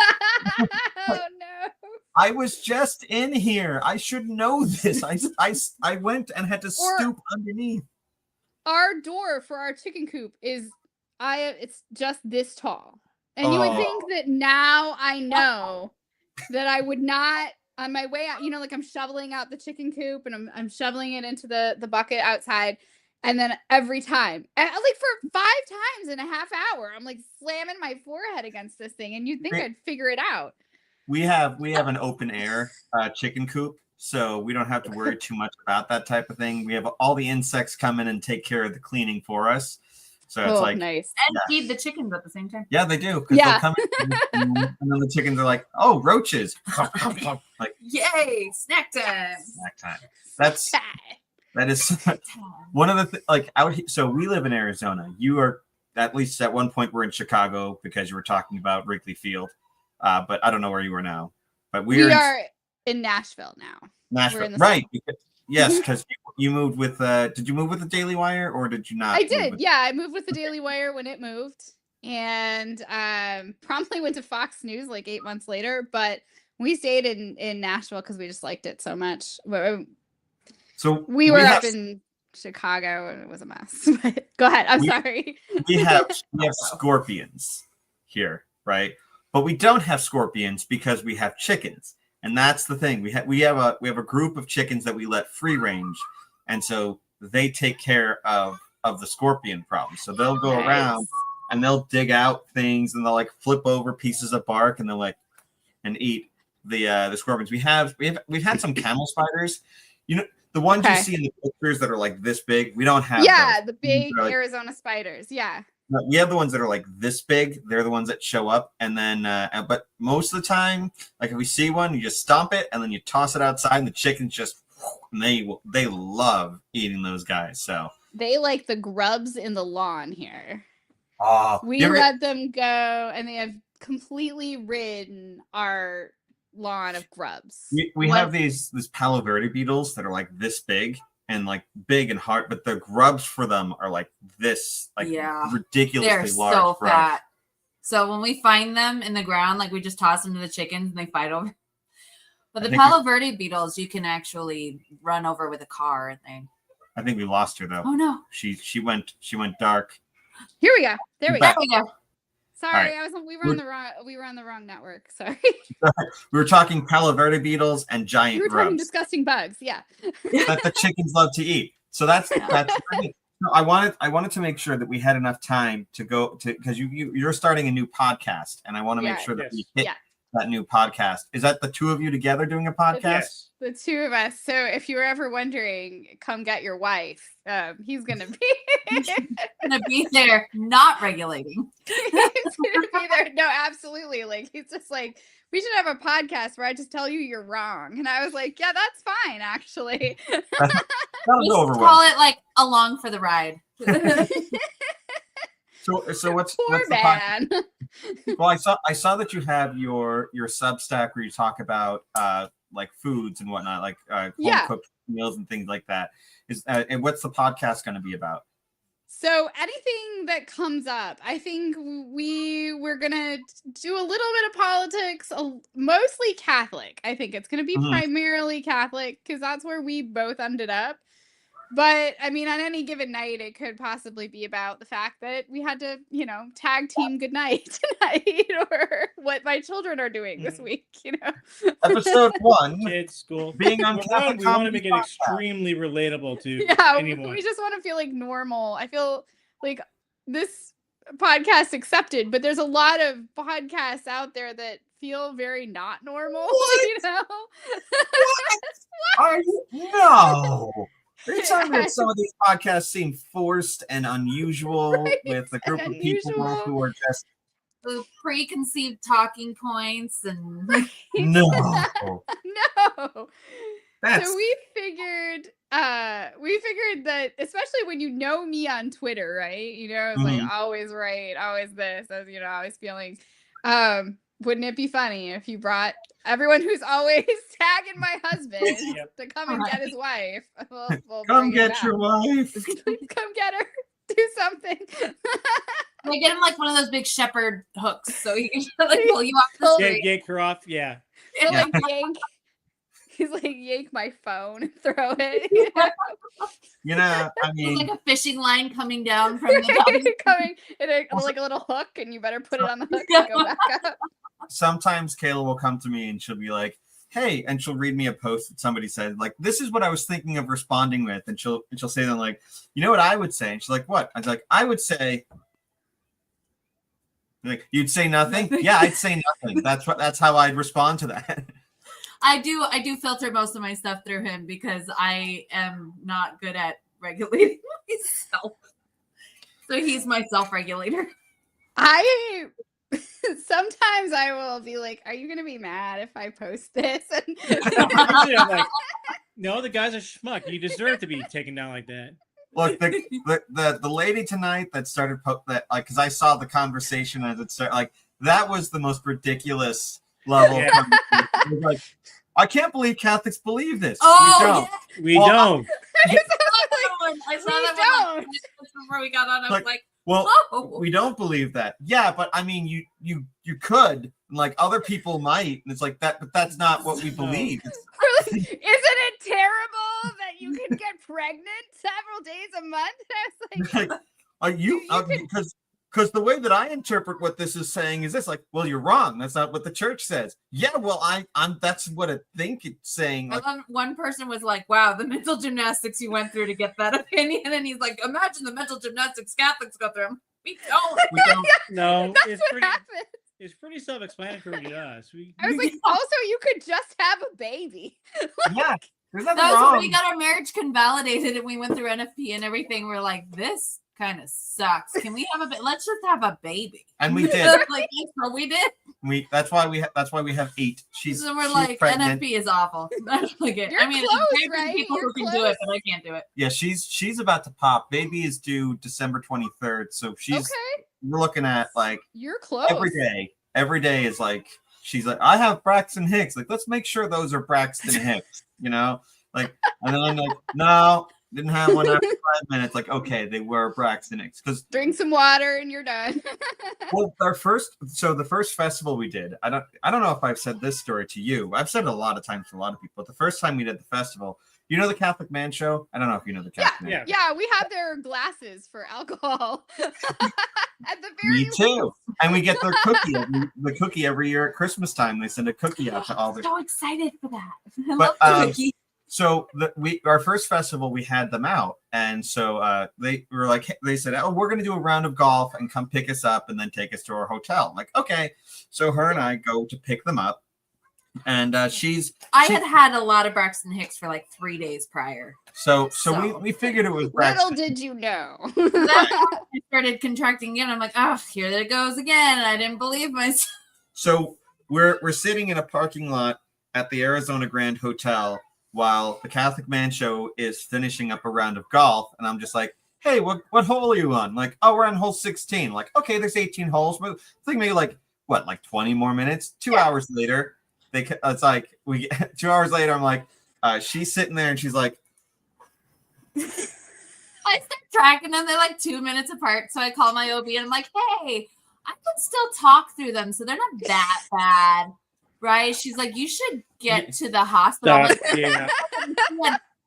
Oh no. I was just in here. I should know this. I went and had to stoop underneath. Our door for our chicken coop it's just this tall. And you would think that now I know that I would not on my way out, like I'm shoveling out the chicken coop and I'm shoveling it into the bucket outside. And then every time, like for 5 times in a half hour, I'm like slamming my forehead against this thing. And you'd think I'd figure it out. We have an open air chicken coop, so we don't have to worry too much about that type of thing. We have all the insects come in and take care of the cleaning for us. So it's like nice. And feed the chickens at the same time. Yeah, they do. They'll come in and then the chickens are like, oh, roaches. Like, yay, snack time. Snack time. That is one of the like out here. So we live in Arizona. You are at least at one point we're in Chicago because you were talking about Wrigley Field. But I don't know where you are now. But we are in Nashville now. Nashville, right? Yes, because you moved with. Did you move with the Daily Wire or did you not? I did. Yeah, I moved with the Daily Wire when it moved, and promptly went to Fox News like 8 months later. But we stayed in Nashville because we just liked it so much. So we were up in Chicago and it was a mess. But go ahead. I'm sorry. we have scorpions here, right? But we don't have scorpions because we have chickens. And that's the thing. We have a group of chickens that we let free range. And so they take care of the scorpion problem. So they'll go around and they'll dig out things and they'll like flip over pieces of bark and they'll like and eat the scorpions. We've had some camel spiders. The ones you see in the pictures that are like this big, we don't have those. The big Arizona spiders. Yeah. We have the ones that are like this big. They're the ones that show up. And then, but most of the time, like if we see one, you just stomp it and then you toss it outside and the chickens just, and they love eating those guys. So they like the grubs in the lawn here. We let them go and they have completely ridden our lawn of grubs. We have these Palo Verde beetles that are like this big. And like big and hard, but the grubs for them are like this, like ridiculously large. They're so fat. So when we find them in the ground, like we just toss them to the chickens and they fight over. But the Palo Verde beetles, you can actually run over with a car. I think we lost her though. Oh no. She went dark. Here we go. There we Back. go. Sorry, Right. we were on the wrong network. Sorry. We were talking Palo Verde beetles and giant We were talking grubs disgusting bugs. Yeah. that the chickens love to eat. So that's no, I wanted to make sure that we had enough time to go to, because you're starting a new podcast, and I want to make sure that we hit that new podcast. Is that the two of you together doing a podcast? Yes. The two of us. So if you were ever wondering, come get your wife. He's gonna be there, not regulating. He's gonna be there. No, absolutely. Like he's just like, we should have a podcast where I just tell you you're wrong. And I was like, yeah, that's fine, actually. That'll go over call well. it like along for the ride. So what's the man? Well, I saw that you have your Substack where you talk about like foods and whatnot, like home cooked meals and things like that. And what's the podcast going to be about? So anything that comes up, I think we're gonna do a little bit of politics, mostly Catholic. I think it's gonna be primarily Catholic because that's where we both ended up. But I mean, on any given night, it could possibly be about the fact that we had to, tag team goodnight tonight, or what my children are doing this week. Episode 1, kids school. Being on Catholic we want to make it extremely relatable to anyone. We just want to feel like normal. I feel like this podcast accepted, but there's a lot of podcasts out there that feel very not normal. What? Are you? No. Are you telling me that some of these podcasts seem forced and unusual with a group of people who are just with preconceived talking points and no. So we figured that, especially when you know me on Twitter, right? It's like always right, always this, always feeling. Wouldn't it be funny if you brought everyone who's always tagging my husband to come and get his wife? We'll come get your wife. Come get her. Do something. They get him like one of those big shepherd hooks, so he can like pull you off the street. Yank her off. Yeah. He'll like yank. He's like yank my phone and throw it. I mean, it's like a fishing line coming down from the top. Coming in like a little hook, and you better put it on the hook and go back up. Sometimes Kayla will come to me and she'll be like, hey, and she'll read me a post that somebody said, like, this is what I was thinking of responding with. And she'll say then, like, you know what I would say? And she's like, what? I was like, I would say, like, you'd say nothing? Yeah, I'd say nothing. That's how I'd respond to that. I do filter most of my stuff through him because I am not good at regulating myself. So he's my self-regulator. Sometimes I will be like, are you going to be mad if I post this? I'm like, no, the guy's a schmuck. You deserve to be taken down like that. Look, the lady tonight that started that, like, because I saw the conversation as it started, like, that was the most ridiculous level. Yeah. Like, I can't believe Catholics believe this. Oh, we don't. I saw that one before we got on. I was like, well, we don't believe that. Yeah, but I mean, you could, like, other people might, and it's like that, but that's not what we believe. Isn't it terrible that you can get pregnant several days a month? I was like, are you? Because the way that I interpret what this is saying is this, like, well, you're wrong. That's not what the church says. Yeah, well, I'm that's what I think it's saying. Like, one person was like, wow, the mental gymnastics you went through to get that opinion. And he's like, imagine the mental gymnastics Catholics go through. We don't. No, that's what happened. It's pretty self-explanatory to us. I was like, also, you could just have a baby. Yeah, there's nothing that was wrong. when we got our marriage convalidated and we went through NFP and everything. We're like, this kind of sucks. Can we have let's just have a baby? And we did. Like, we did. That's why we have 8. She's like, pregnant. NFP is awful. Like it. You're I mean, close, there's right? people You're who can close. do it, but I can't do it. Yeah, she's about to pop. Baby is due December 23rd, so we're looking at, like, you're close. Every day is like, she's like, I have Braxton Hicks. Like, let's make sure those are Braxton Hicks, like, and then I'm like, no, didn't have one after 5 minutes. Like, okay, they were Braxton Hicks. Because drink some water and you're done. well, the first festival we did, I don't know if I've said this story to you. I've said it a lot of times to a lot of people. But the first time we did the festival, You know the Catholic Man Show? I don't know if you know the Catholic Man. Yeah. Yeah, we have their glasses for alcohol. At the very Me too. And we get their cookie every year at Christmas time. They send a cookie out to all I'm the. so excited for that. I But, love cookies. So our first festival, we had them out, and so they were like, they said, "Oh, we're gonna do a round of golf and come pick us up and then take us to our hotel." I'm like, okay. So her and I go to pick them up, and I had a lot of Braxton Hicks for like 3 days prior. So we figured it was Braxton. Little did you know. I started contracting again. I'm like, oh, here it goes again. And I didn't believe myself. So we're sitting in a parking lot at the Arizona Grand Hotel while the Catholic Man Show is finishing up a round of golf, and I'm just like, hey, what hole are you on? Like, oh, we're on hole 16. Like, okay, there's 18 holes, but I think maybe like 20 more minutes. 2 hours later, it's like 2 hours later, I'm like, she's sitting there and she's like, I start tracking them. They're like 2 minutes apart. So I call my OB and I'm like, hey, I can still talk through them. So they're not that bad. Right? She's like, you should get to the hospital.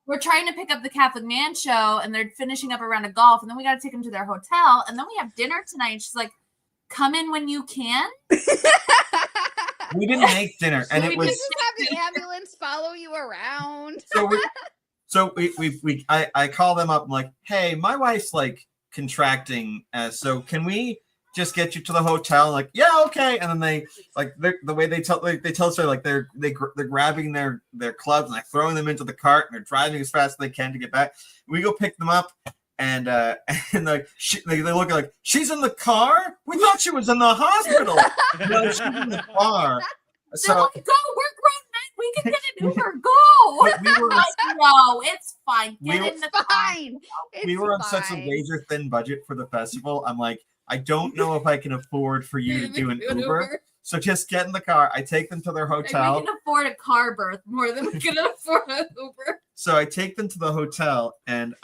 We're trying to pick up the Catholic Man Show and they're finishing up a round of golf. And then we got to take them to their hotel. And then we have dinner tonight. And she's like, come in when you can. We didn't make dinner. And it was. Just have the ambulance follow you around. So I call them up. I'm like, hey, my wife's like contracting. So can we just get you to the hotel? Like, yeah, okay. And then they like the way they tell us like they're grabbing their clubs and they're throwing them into the cart and they're driving as fast as they can to get back. We go pick them up and like they look like, she's in the car. We thought she was in the hospital. No, she's in the car. So like, go, we're grown men. We can get an Uber. Go. No, it's fine. Get in the fine. We were on such a razor thin budget for the festival. I'm like, I don't know if I can afford for you to do an Uber. So just get in the car. I take them to their hotel. Like we can afford a car berth more than we can afford an Uber. So I take them to the hotel and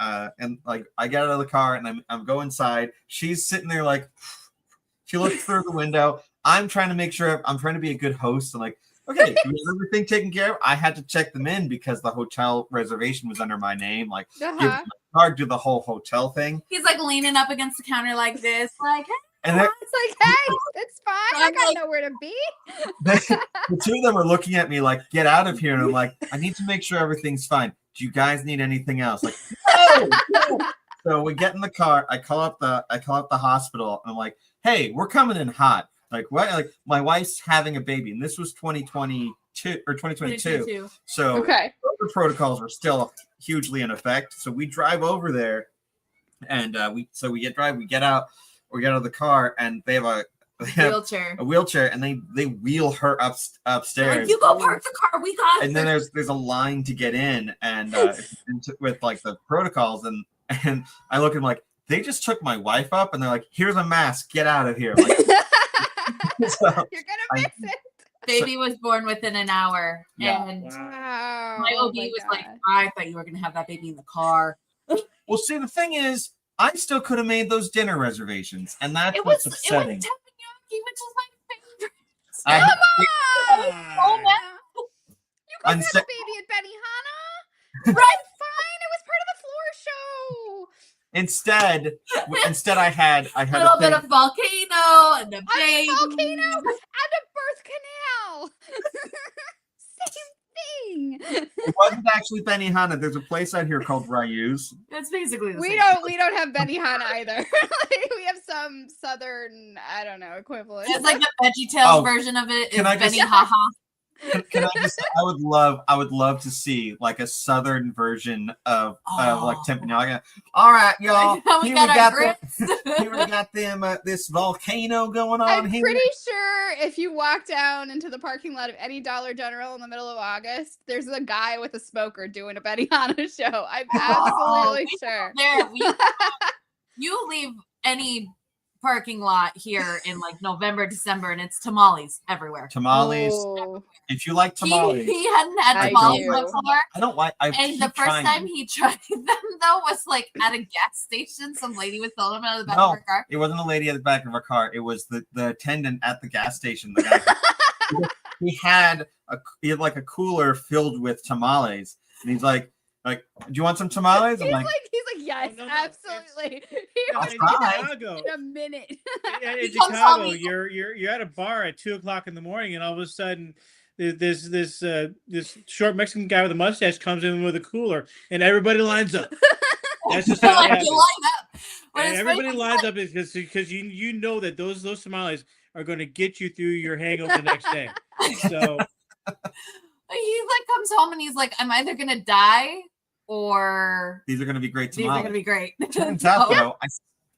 like I get out of the car and I'm go inside. She's sitting there like she looks through the window. I'm trying to make sure I'm trying to be a good host. I'm like, okay, do we have everything taken care of? I had to check them in because the hotel reservation was under my name. Like, give my card, do the whole hotel thing. He's like leaning up against the counter like this, like, hey. And it's like, hey, it's fine. I got nowhere to be. The two of them are looking at me like, get out of here. And I'm like, I need to make sure everything's fine. Do you guys need anything else? Like, no. So we get in the car. I call up the hospital. And I'm like, hey, we're coming in hot. Like, what? Like, my wife's having a baby, and this was 2022 or 2022. So okay, the protocols were still hugely in effect. So we drive over there, and we get out of the car, and they have a wheelchair, and they wheel her upstairs. Like, you go park the car, we got. And then there's a line to get in, and with like the protocols, and I look at them like, they just took my wife up, and they're like, here's a mask, get out of here. Like, so, you're gonna miss it. Baby was born within an hour, and my OB was like, I thought you were gonna have that baby in the car. Well, see, the thing is, I still could have made those dinner reservations, and that's what's upsetting. It was teppanyaki, which is my favorite. Come on! You could have a baby at Benihana. Right? Fine. It was part of the floor show. Instead, I had a little bit of volcano and a baby. Volcano and a birth canal. Same thing. It wasn't actually Benihana. There's a place out here called Ryu's. That's basically the same. We don't have Benihana either. Like, we have some southern, I don't know, equivalent. It's like the VeggieTales version of it. Is Benihaha. Can I just? I would love to see like a southern version of like teppanyaki. All right, y'all. We got them this volcano going on here. I'm pretty sure if you walk down into the parking lot of any Dollar General in the middle of August, there's a guy with a smoker doing a Benihana show. I'm absolutely sure. You leave any parking lot here in like November, December, and it's tamales everywhere. Tamales. Oh. If you like tamales, he hadn't had tamales before. I don't like. And the first time he tried them though was like at a gas station. Some lady was selling them out of the back of her car. It wasn't a lady at the back of her car. It was the attendant at the gas station. The guy he had like a cooler filled with tamales, and he's like, Like, do you want some tamales? I'm He's like, like, yes, no, absolutely. I'll in try. Chicago. In a minute. In comes Chicago, home. you're at a bar at 2:00 in the morning, and all of a sudden, this short Mexican guy with a mustache comes in with a cooler, and everybody lines up. That's just how it happens. You line up. And everybody lines up because you know that those tamales are going to get you through your hangover the next day. So he like comes home and he's like, I'm either gonna die or These are going to be great these tamales. are gonna be great. Turns out, though,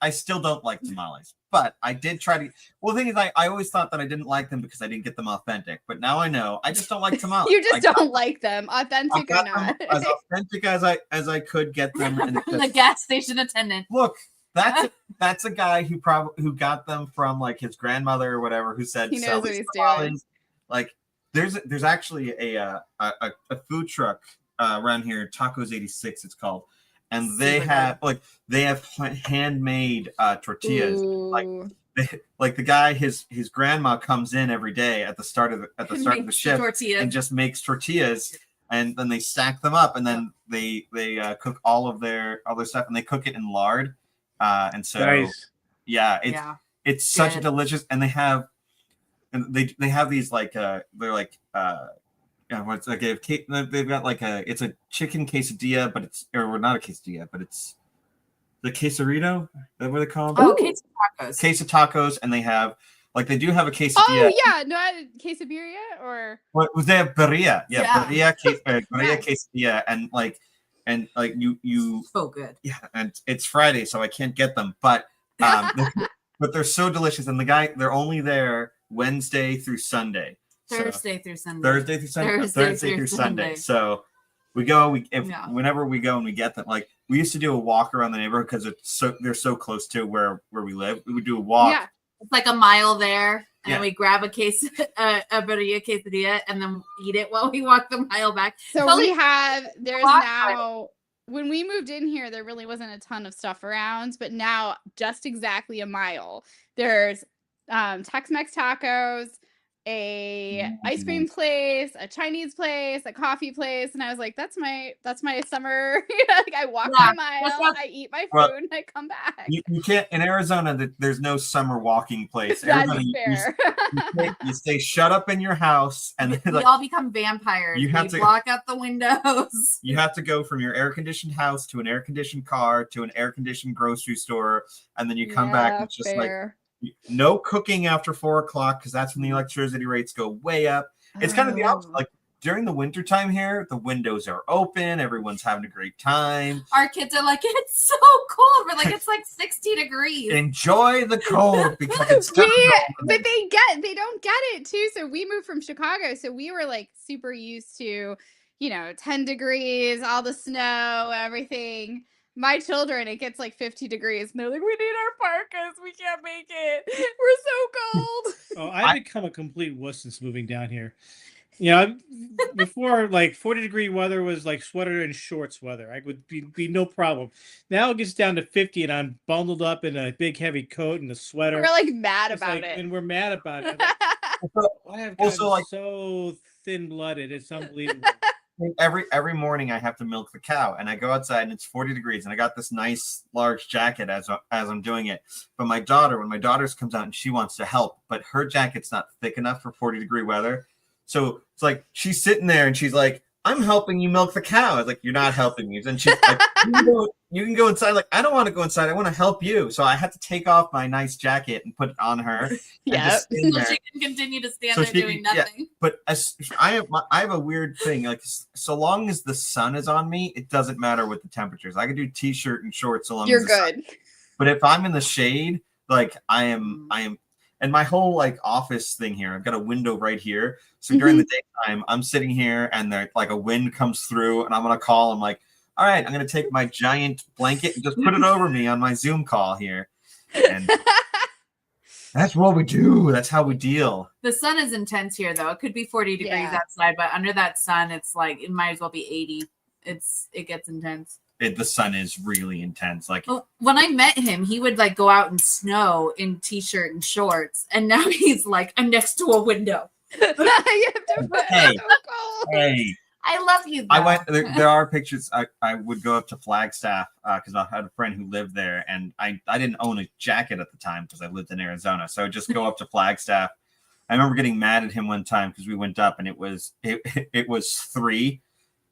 I still don't like tamales, but I did try to. Well, the thing is, I always thought that I didn't like them because I didn't get them authentic, but now I know I just don't like tamales. You just don't like them, authentic or them not. as authentic as I could get them. And The gas station attendant. look, that's a guy who got them from like his grandmother or whatever, who said He knows sell what these he's tamales. doing. Like there's actually a food truck around here, Tacos 86 it's called, and they have handmade tortillas. Ooh. Like the guy, his grandma comes in every day at the start of the shift tortillas. and just makes tortillas, and then they stack them up, and then they cook all their stuff, and they cook it in lard, and so nice. It's such a delicious, and they have these like they're like what's like they've got like it's a chicken quesadilla, but it's or not a quesadilla, but it's the quesarito. Is that what they call them? Oh, queso tacos. Queso tacos, and they have they do have a quesadilla. Oh yeah, no, quesadilla or What was they have birria? Yeah. Birria quesadilla, and you So good. yeah, and it's Friday, so I can't get them, but but they're so delicious, and they're only there Wednesday through Sunday. Thursday through Sunday. Thursday through Sunday. So whenever we go and we get them, like we used to do a walk around the neighborhood because they're so close to where we live. We would do a walk. yeah. It's like a mile there, and Yeah. then we grab a birria quesadilla, and then eat it while we walk the mile back. So Totally- there's Walk now when we moved in here, there really wasn't a ton of stuff around, but now just exactly a mile. There's Tex-Mex tacos, a ice cream place, a Chinese place, a coffee place, and I was like, that's my summer. Like I walk my mile, I eat my food, and I come back. You can't in Arizona. There's no summer walking place. That's Everybody, fair. you stay shut up in your house, and then, We all become vampires. You have we to- block out the windows. you have to go from your air conditioned house to an air conditioned car to an air conditioned grocery store, and then you come back and it's just fair. no cooking after 4 o'clock because that's when the electricity rates go way up. It's kind of the opposite. Like during the winter time here, the windows are open, everyone's having a great time. Our kids are like, it's so cold. We're like, it's like 60 degrees. Enjoy the cold because it's But they don't get it too. So we moved from Chicago, so we were like super used to 10 degrees, all the snow, everything. My children, it gets like 50 degrees, and they're like, we need our parkas, we can't make it, we're so cold. Oh, I've become a complete wuss since moving down here. Before like 40-degree weather was like sweater and shorts weather. I would be no problem. Now it gets down to 50 and I'm bundled up in a big heavy coat and a sweater. We're like mad about it. And we're mad about it. I have Also, gotten so thin-blooded. It's unbelievable. Every morning I have to milk the cow, and I go outside and it's 40 degrees, and I got this nice large jacket as I'm doing it. But when my daughter comes out and she wants to help, but her jacket's not thick enough for 40-degree weather. So it's like she's sitting there and she's like, I'm helping you milk the cow. I was like, you're not helping me. And she's like, you can go inside. Like, I don't want to go inside. I want to help you. So I had to take off my nice jacket and put it on her. Yeah. So she can continue to stand there doing nothing. Yeah, but I have a weird thing. Like, so long as the sun is on me, it doesn't matter what the temperatures. I can do t-shirt and shorts so long You're as the sun. good. But if I'm in the shade, like I am, and my whole like office thing here, I've got a window right here. So during the daytime, I'm sitting here and there like a wind comes through, and I'm gonna call. I'm like, all right, I'm gonna take my giant blanket and just put it over me on my Zoom call here, and that's what we do. That's how we deal. The sun is intense here, though. It could be 40 degrees outside, but under that sun, it's like it might as well be 80. It gets intense. The sun is really intense. Like when I met him, he would like go out in snow in t-shirt and shorts, and now he's like, I'm next to a window. You have to put Hey, so cold. hey, I love you. Though. I went. There are pictures. I would go up to Flagstaff because I had a friend who lived there, and I didn't own a jacket at the time because I lived in Arizona. So I'd just go up to Flagstaff. I remember getting mad at him one time because we went up and it was 3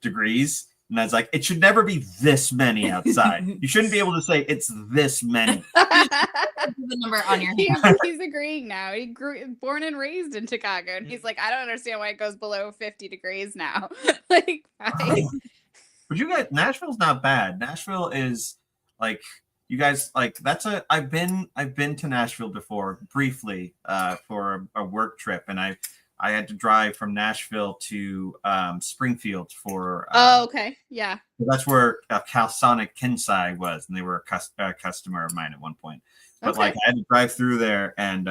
degrees. And I was like, it should never be this many outside. You shouldn't be able to say it's this many. The number on your hand. He's agreeing now. He born and raised in Chicago, and he's like, I don't understand why it goes below 50 degrees now. Like, but you guys, Nashville's not bad. Nashville is like, you guys like I've been to Nashville before briefly for a work trip, and I had to drive from Nashville to Springfield for. Okay, yeah. That's where Calsonic Kinsai was, and they were a customer of mine at one point. But like, I had to drive through there, and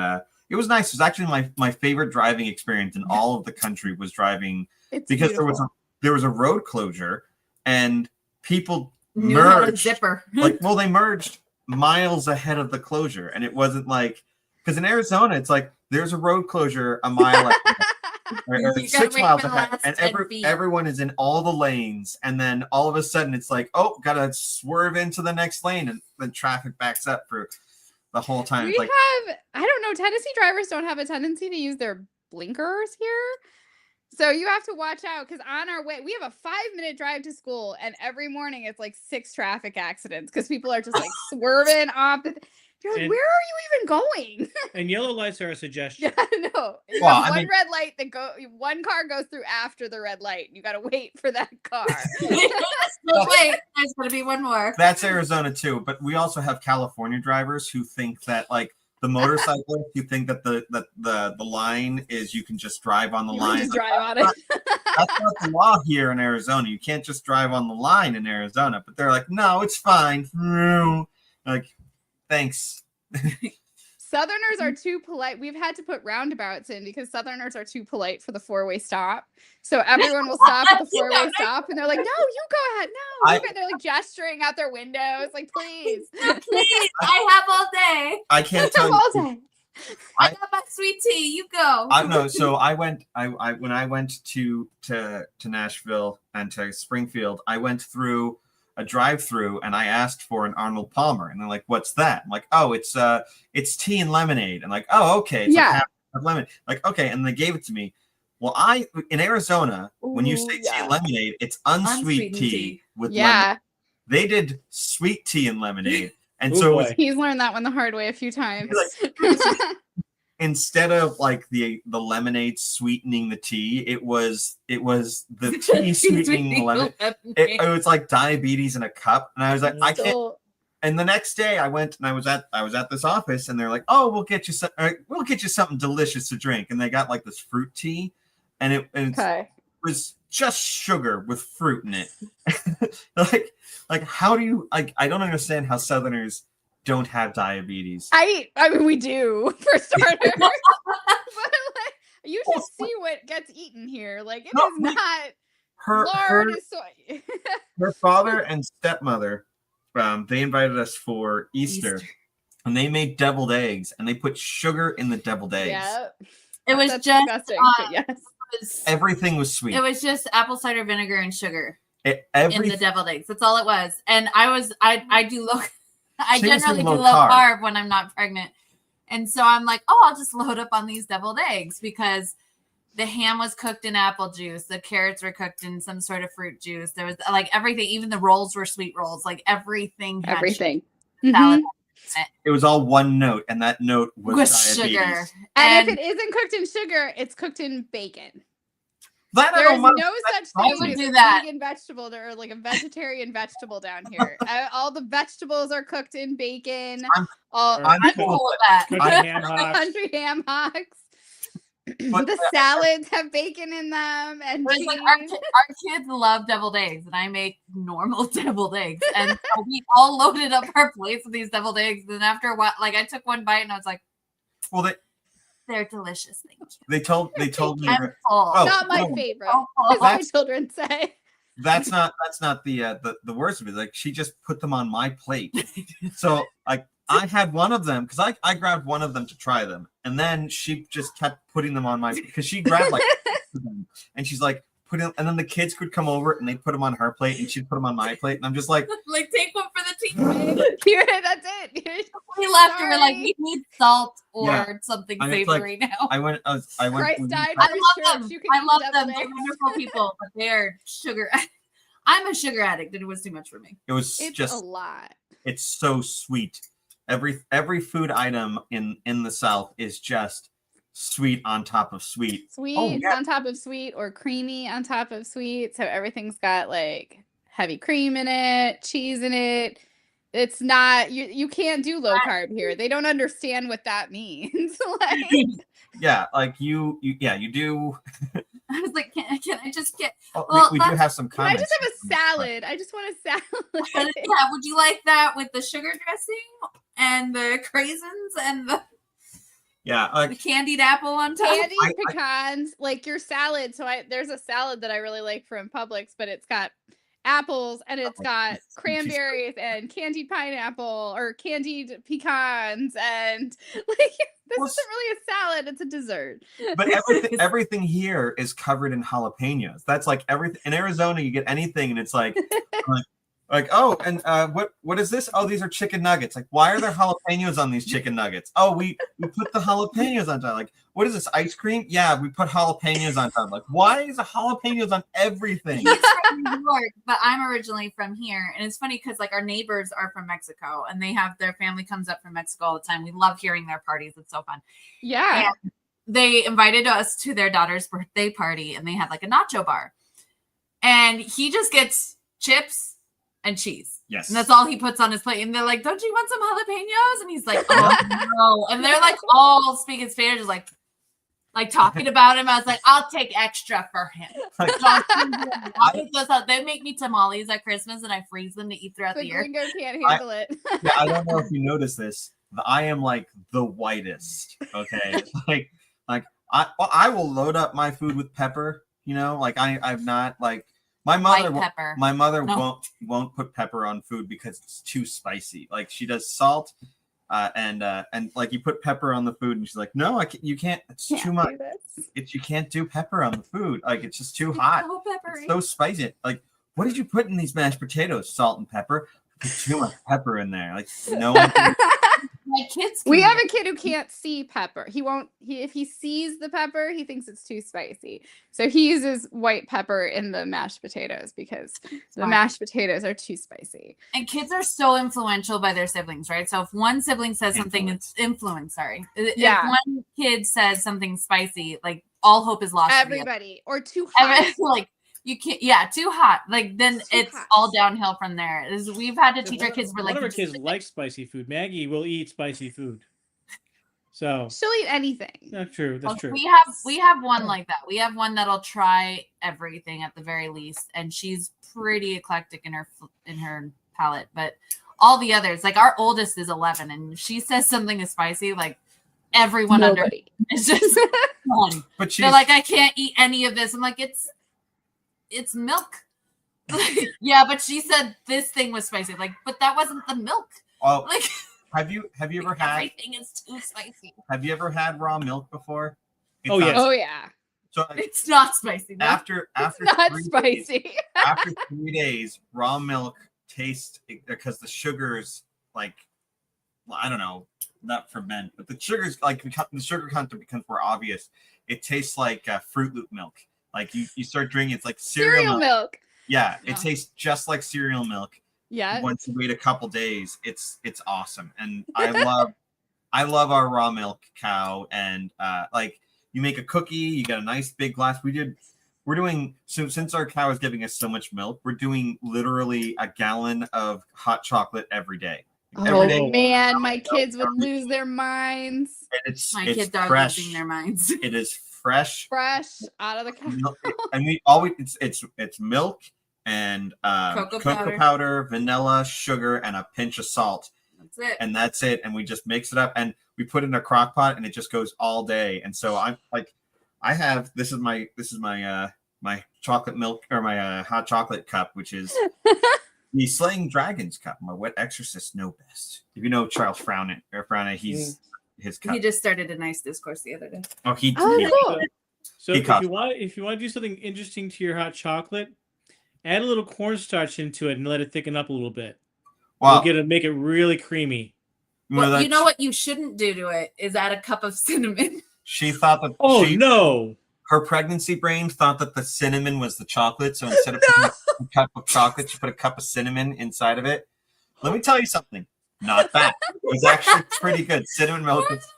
it was nice. It was actually my favorite driving experience in all of the country was driving because beautiful. there was a road closure, and people merged. Zipper. They merged miles ahead of the closure, and it wasn't like because in Arizona it's like there's a road closure a mile ahead, or 6 miles ahead, and everyone is in all the lanes, and then all of a sudden it's like, oh, gotta swerve into the next lane, and then traffic backs up for the whole time. We have, I don't know, Tennessee drivers don't have a tendency to use their blinkers here. So you have to watch out because on our way, we have a 5-minute drive to school, and every morning it's like 6 traffic accidents because people are just like swerving off. You're like, where are you even going? And yellow lights are a suggestion. Yeah, no. Red light one car goes through after the red light. You got to wait for that car. Wait, there's going to be one more. That's Arizona too, but we also have California drivers who think that like the motorcyclists, you think that the line is you can just drive on the line. Just drive on it. That's not the law here in Arizona. You can't just drive on the line in Arizona. But they're like, no, it's fine. Like, thanks. Southerners are too polite. We've had to put roundabouts in because Southerners are too polite for the 4-way stop. So everyone will stop at the 4-way stop, and they're like, "No, you go ahead. No." They're like gesturing out their windows, like, "Please, please, I have all day. I can't tell you all day. I got my sweet tea. You go." I know. So I went. When I went to Nashville and to Springfield, I went through a drive-through and I asked for an Arnold Palmer, and they're like, "What's that?" I'm like, "Oh, it's tea and lemonade." I'm like, "Oh, okay, it's like half of lemon." Like, okay, and they gave it to me. Well, in Arizona, when you say tea and lemonade, it's unsweet tea with lemon. They did sweet tea and lemonade, and he's learned that one the hard way a few times. Instead of like the lemonade sweetening the tea, it was the tea sweetening the lemon. It was like diabetes in a cup, and I was like, I can't. And the next day, I went and I was at this office, and they're like, "Oh, we'll get you something delicious to drink." And they got like this fruit tea, and it was just sugar with fruit in it. like how do you like? I don't understand how Southerners don't have diabetes. I mean, we do for starters. But like, you should see what gets eaten here. Like, it is not lard is soy. Her father and stepmother, they invited us for Easter, and they made deviled eggs, and they put sugar in the deviled eggs. Yeah, it was just disgusting. Everything was sweet. It was just apple cider vinegar and sugar in the deviled eggs. That's all it was. And I do look. I generally do low carb when I'm not pregnant. And so I'm like, oh, I'll just load up on these deviled eggs because the ham was cooked in apple juice. The carrots were cooked in some sort of fruit juice. There was like everything. Even the rolls were sweet rolls. Like everything. Everything. Salad. It was all one note, and that note was diabetes. Sugar. And if it isn't cooked in sugar, it's cooked in bacon. There's no such thing as a vegan vegetable or like a vegetarian vegetable down here. All the vegetables are cooked in bacon. I'm cool with that. Country ham hocks. The salads have bacon in them, and like our kids love deviled eggs, and I make normal deviled eggs, and so we all loaded up our plates with these deviled eggs. And after a while, like I took one bite, and I was like, "Well, they're delicious. Thank you." They told me not my favorite. As my children say. That's not the worst of it. Like she just put them on my plate. So like I had one of them because I grabbed one of them to try them, and then she just kept putting them on my because she grabbed like them, and she's like, put in, and then the kids could come over and they'd put them on her plate and she'd put them on my plate. And I'm just like, like take one for the team. Here, that's it. We left and we're like, we need salt or something And it's savory like, now. I went. Christ died I for his love church. them. You can I eat love them them. today. They're wonderful people, but they're sugar. I'm a sugar addict, and it was too much for me. It was It's just a lot. It's so sweet. Every food item in the South is just sweet on top of sweet. Sweet yeah. on top of sweet or creamy on top of sweet. So everything's got like heavy cream in it, cheese in it. It's not you can't do low carb here. They don't understand what that means. Like, Yeah, like you do. I was like, can I just get? Oh, Well, we do have some can I comments. just have a salad? I just want a salad. Yeah, would you like that with the sugar dressing and the craisins and the Yeah, candied apple on top? Candied pecans, like your salad. So there's a salad that I really like from Publix, but it's got apples and it's got cranberries and candied pineapple or candied pecans and like this isn't really a salad, it's a dessert. but everything here is covered in jalapenos. That's like everything in Arizona. You get anything, and it's like oh, and what is this? Oh, these are chicken nuggets. Like, why are there jalapenos on these chicken nuggets? Oh, we put the jalapenos on top. Like, what is this, ice cream? Yeah, we put jalapenos on top. Like, why is the jalapenos on everything? He's from New York, but I'm originally from here, and it's funny because like our neighbors are from Mexico, and they have their family comes up from Mexico all the time. We love hearing their parties; it's so fun. Yeah, and they invited us to their daughter's birthday party, and they had like a nacho bar, and he just gets chips and cheese. Yes. And that's all he puts on his plate. And they're like, don't you want some jalapenos? And he's like, oh no. And they're like all speaking Spanish, like talking about him. I was like, I'll take extra for him. They make me tamales at Christmas and I freeze them to eat throughout the year. Gringo can't handle it. Yeah, I don't know if you noticed this, but I am like the whitest. Okay. I will load up my food with pepper, like I'm not like my mother won't put pepper on food because it's too spicy. Like she does salt, and like you put pepper on the food, and she's like, "No, you can't. It's too much. You can't do pepper on the food. Like it's just too hot. It's so spicy. Like what did you put in these mashed potatoes? Salt and pepper. There's too much pepper in there. Like no one." My kids. We have a kid who can't see pepper. If he sees the pepper, he thinks it's too spicy. So he uses white pepper in the mashed potatoes because the mashed potatoes are too spicy. And kids are so influential by their siblings, right? So if one sibling says something, it's influence. Sorry. Yeah. If one kid says something spicy, like all hope is lost. Everybody or too hot. Like you can't. Yeah, too hot. Like then it's all downhill from there. We've had to teach our kids. We're like, one of our kids like spicy food. Maggie will eat spicy food. So she'll eat anything. That's true. That's true. We have one like that. We have one that'll try everything at the very least, and she's pretty eclectic in her palate. But all the others, like our oldest is 11, and if she says something is spicy, like everyone under is just fun. But they're like, I can't eat any of this. I'm like, it's milk. Yeah, but she said this thing was spicy. Like, but that wasn't the milk. Oh, like. Have you ever had everything is too spicy? Have you ever had raw milk before? Oh yeah. Oh yeah. So it's not spicy. No? After it's not 3 spicy. Days, after 3 days, raw milk tastes because the sugars like I don't know, not ferment, but the sugars like the sugar content becomes more obvious. It tastes like Fruit Loop milk. Like you start drinking, it's like cereal milk. Yeah, it tastes just like cereal milk. Yeah. Once you wait a couple days, it's awesome, and I love our raw milk cow. And like you make a cookie, you get a nice big glass. We're doing so since our cow is giving us so much milk, we're doing literally a gallon of hot chocolate every day. Every day. Man, my kids would lose their minds. And my kids are fresh. losing their minds. It is fresh out of the cow. And we always it's milk and cocoa powder, vanilla, sugar, and a pinch of salt. That's it. And that's it. And we just mix it up and we put it in a crock pot and it just goes all day. And so I'm like, this is my my chocolate milk or my hot chocolate cup, which is the Slaying Dragons cup. My wet exorcist know best. If you know Charles Frownett, he's his cup. He just started a nice discourse the other day. Cool. So if you want to do something interesting to your hot chocolate, add a little cornstarch into it and let it thicken up a little bit. Wow. Make it really creamy. Well, you know what you shouldn't do to it is add a cup of cinnamon. She thought that. No. Her pregnancy brain thought that the cinnamon was the chocolate, so instead of putting a cup of chocolate, she put a cup of cinnamon inside of it. Let me tell you something. Not bad. It was actually pretty good. Cinnamon milk. Why is it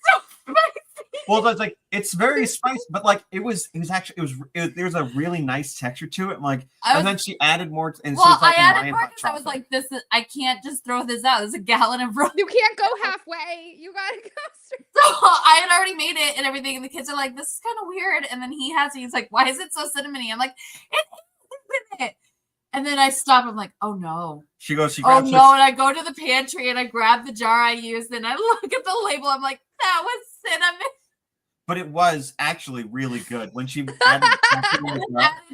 so spicy? Well, it's like it's very spicy, but like it was there was a really nice texture to it. Like, and then she added more. And well, so it's like I added more because I was like, I can't just throw this out. This is a gallon of roast. You can't go halfway. You gotta go straight. So I had already made it and everything, and the kids are like, "This is kind of weird." And then he's like, "Why is it so cinnamony?" I'm like, "It." And then I stop. I'm like, "Oh no!" She goes. Oh no! And I go to the pantry and I grab the jar I used, and I look at the label. I'm like, "That was cinnamon." But it was actually really good when she added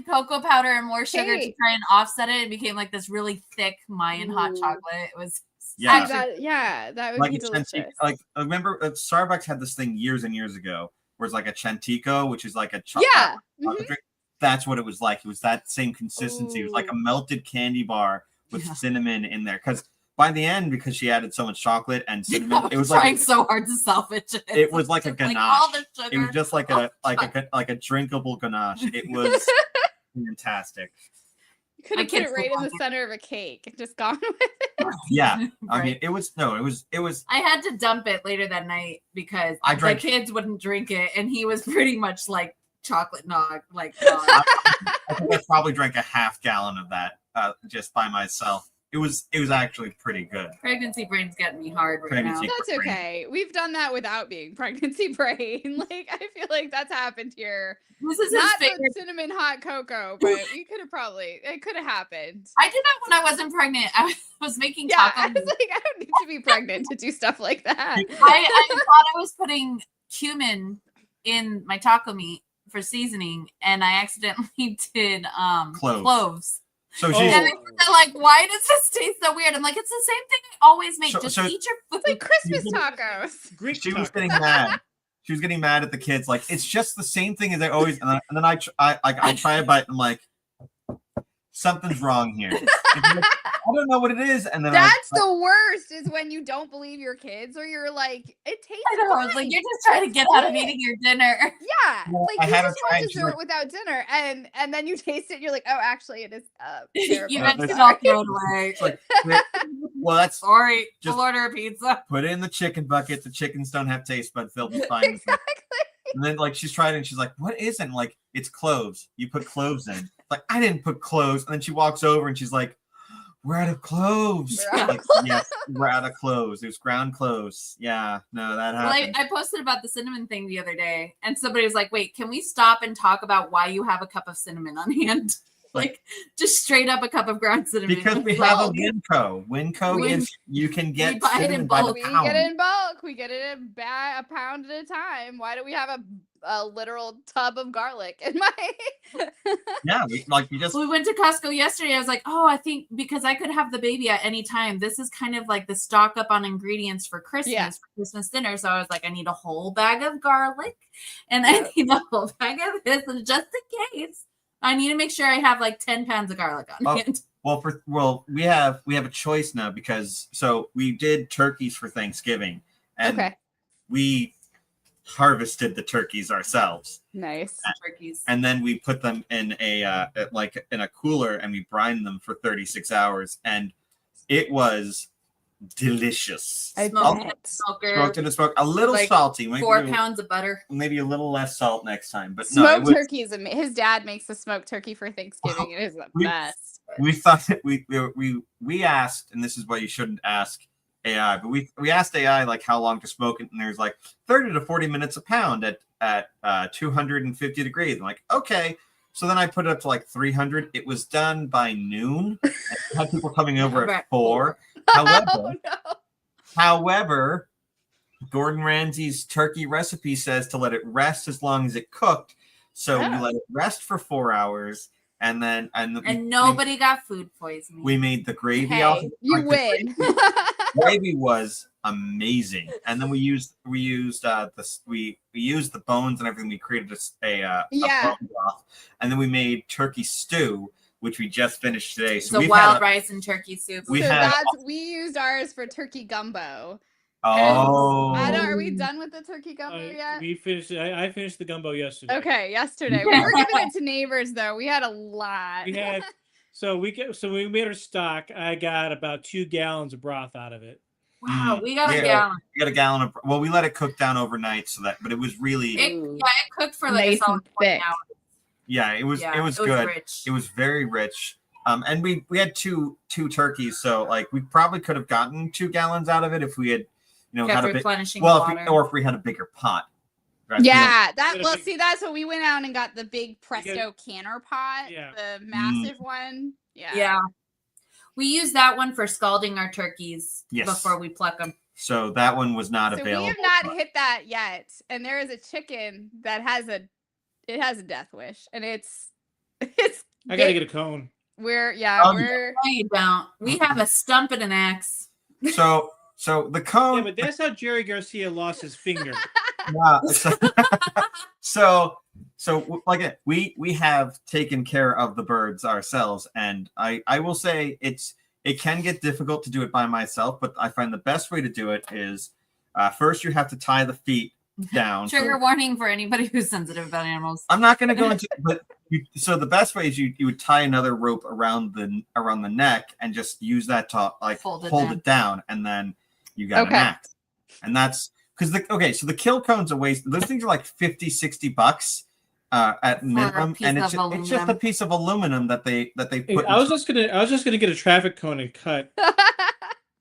cocoa powder and more sugar to try and offset it. It became like this really thick Mayan hot chocolate. It was that would like be delicious. Like I remember Starbucks had this thing years and years ago, where it's like a Chantico, which is like a chocolate drink. That's what it was like. It was that same consistency. It was like a melted candy bar with cinnamon in there. Because by the end, because she added so much chocolate and cinnamon, it was trying so hard to salvage it. It was like a ganache. It was just like a drinkable ganache. It was fantastic. You could have put it right in the center of a cake and just gone with it. Yeah, I mean, it was. I had to dump it later that night because the kids wouldn't drink it, and he was pretty much like chocolate nog. Like I think I probably drank a half gallon of that just by myself. It was actually pretty good. Pregnancy brain's getting me hard right now. That's okay. We've done that without being pregnancy brain. Like I feel like that's happened here. This is not the cinnamon hot cocoa, but we could have it could have happened. I did that when I wasn't pregnant. I was making tacos. I was like, I don't need to be pregnant to do stuff like that. I thought I was putting cumin in my taco meat for seasoning, and I accidentally did cloves. So she's and they're like, "Why does this taste so weird?" I'm like, "It's the same thing I always make. Just eat your food." It's like Christmas tacos. She was getting mad. She was getting mad at the kids. Like, it's just the same thing as I always. And then I try a bite. And I'm like, something's wrong here. I don't know what it is. And then that's the worst is when you don't believe your kids or you're like, it tastes. I know. It's like you're just trying to get out of eating your dinner. Yeah, well, like you just want dessert without dinner, and then you taste it. And you're like, oh, actually, it is. You mentioned all thrown away. Like, well, that's sorry. Just order a pizza. Put it in the chicken bucket. The chickens don't have taste buds. They'll be fine. Exactly. And then like she's tried it and she's like, what is it? And, like, it's cloves. You put cloves in. Like, I didn't put cloves. And then she walks over and she's like, we're out of cloves. Yes, we're out of cloves. There's ground cloves. Yeah, no, that happened. Well, I posted about the cinnamon thing the other day, and somebody was like, wait, can we stop and talk about why you have a cup of cinnamon on hand? Like, just straight up a cup of ground cinnamon. Because we have a Winco. Winco is, you can get cinnamon by the pound. We get it in bulk. We get it a pound at a time. Why do we have a literal tub of garlic in my... Yeah, we went to Costco yesterday. I was like, oh, I think because I could have the baby at any time. This is kind of like the stock up on ingredients for Christmas, for Christmas dinner. So I was like, I need a whole bag of garlic and I need a whole bag of this, and just in case, I need to make sure I have like 10 pounds of garlic on hand. Well, we have a choice now because we did turkeys for Thanksgiving, and we harvested the turkeys ourselves. Nice turkeys. And then we put them in a cooler and we brined them for 36 hours, and it was delicious. Smoked in a smoke, a little salty. 4 pounds of butter. Maybe a little less salt next time. But smoked turkey is amazing. His dad makes the smoked turkey for Thanksgiving. It is the best. We thought that we asked, and this is why you shouldn't ask AI, but we asked AI like how long to smoke it, and there's like 30 to 40 minutes a pound at 250 degrees. I'm like, okay. So then I put it up to like 300. It was done by noon. I had people coming over at 4. However, Gordon Ramsay's turkey recipe says to let it rest as long as it cooked. So we let it rest for 4 hours, and then nobody got food poisoning. We made the gravy. You win. Gravy was amazing. And then we used the bones and everything. We created a bone broth, and then we made turkey stew, which we just finished today. So the wild rice and turkey soup. We used ours for turkey gumbo. Oh, are we done with the turkey gumbo yet? We finished. I finished the gumbo yesterday. Okay, yesterday. We were giving it to neighbors though. We had a lot. We had so we made our stock. I got about 2 gallons of broth out of it. Wow, we got a gallon. We got a gallon of. Well, we let it cook down overnight, but it was really. It cooked for like nice a solid 20 hours. Yeah, it was good. Rich. It was very rich. And we had two turkeys, so like we probably could have gotten 2 gallons out of it if we had, kept replenishing water. If we had a bigger pot. Right? Yeah, that's what we went out and got the big Presto canner pot, the massive one. Yeah. Yeah. We use that one for scalding our turkeys before we pluck them. So that one was not available. We have not hit that yet. And there is a chicken that has a death wish, and it's I gotta get a cone. No, you don't. We have a stump and an axe. So the cone. Yeah, but that's how Jerry Garcia lost his finger. Yeah. So like we have taken care of the birds ourselves, and I will say it can get difficult to do it by myself, but I find the best way to do it is first you have to tie the feet down. Trigger warning for anybody who's sensitive about animals. I'm not going to go into it, but so the best way is you would tie another rope around the neck and just use that to like hold it down, and then you got an axe. And that's because so the kill cone's a waste. Those things are like $50-$60 at minimum, and it's just a piece of aluminum that they put. I was just gonna get a traffic cone and cut.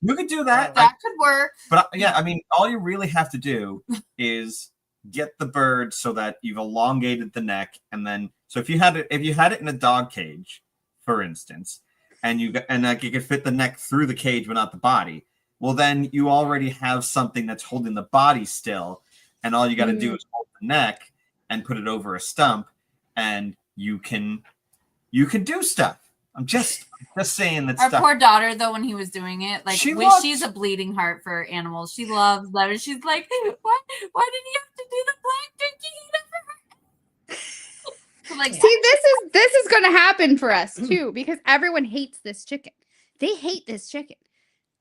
You could do that. That could work. But yeah, I mean, all you really have to do is get the bird so that you've elongated the neck, and then so if you had it in a dog cage, for instance, and you could fit the neck through the cage but not the body. Well, then you already have something that's holding the body still, and all you got to do is hold the neck and put it over a stump, and you can do stuff. I'm just saying that. Our poor daughter, though, when he was doing it, like she's a bleeding heart for animals. She loves them. She's like, why did he have to do the black turkey? Like, see, this is going to happen for us too, because everyone hates this chicken. They hate this chicken.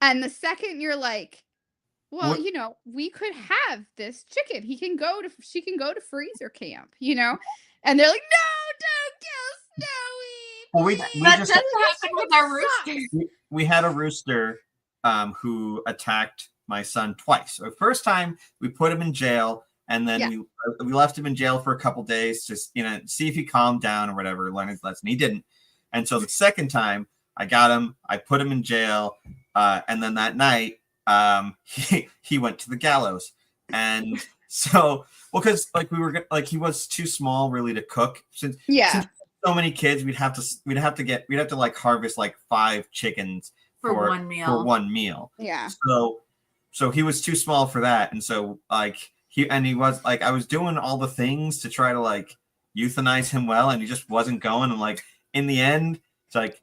And the second you're like, well, we could have this chicken. She can go to freezer camp, and they're like, no, don't kill Snowy. Well, we just happened with our rooster. We had a rooster who attacked my son twice. So the first time we put him in jail, and then we left him in jail for a couple days, just see if he calmed down or whatever, learn his lesson. He didn't. And so the second time I got him, I put him in jail. And then that night, he went to the gallows, and so because he was too small really to cook. Since so many kids, we'd have to like harvest like 5 chickens for one meal. Yeah. So he was too small for that, and so he was like I was doing all the things to try to like euthanize him well, and he just wasn't going. And like in the end, it's like.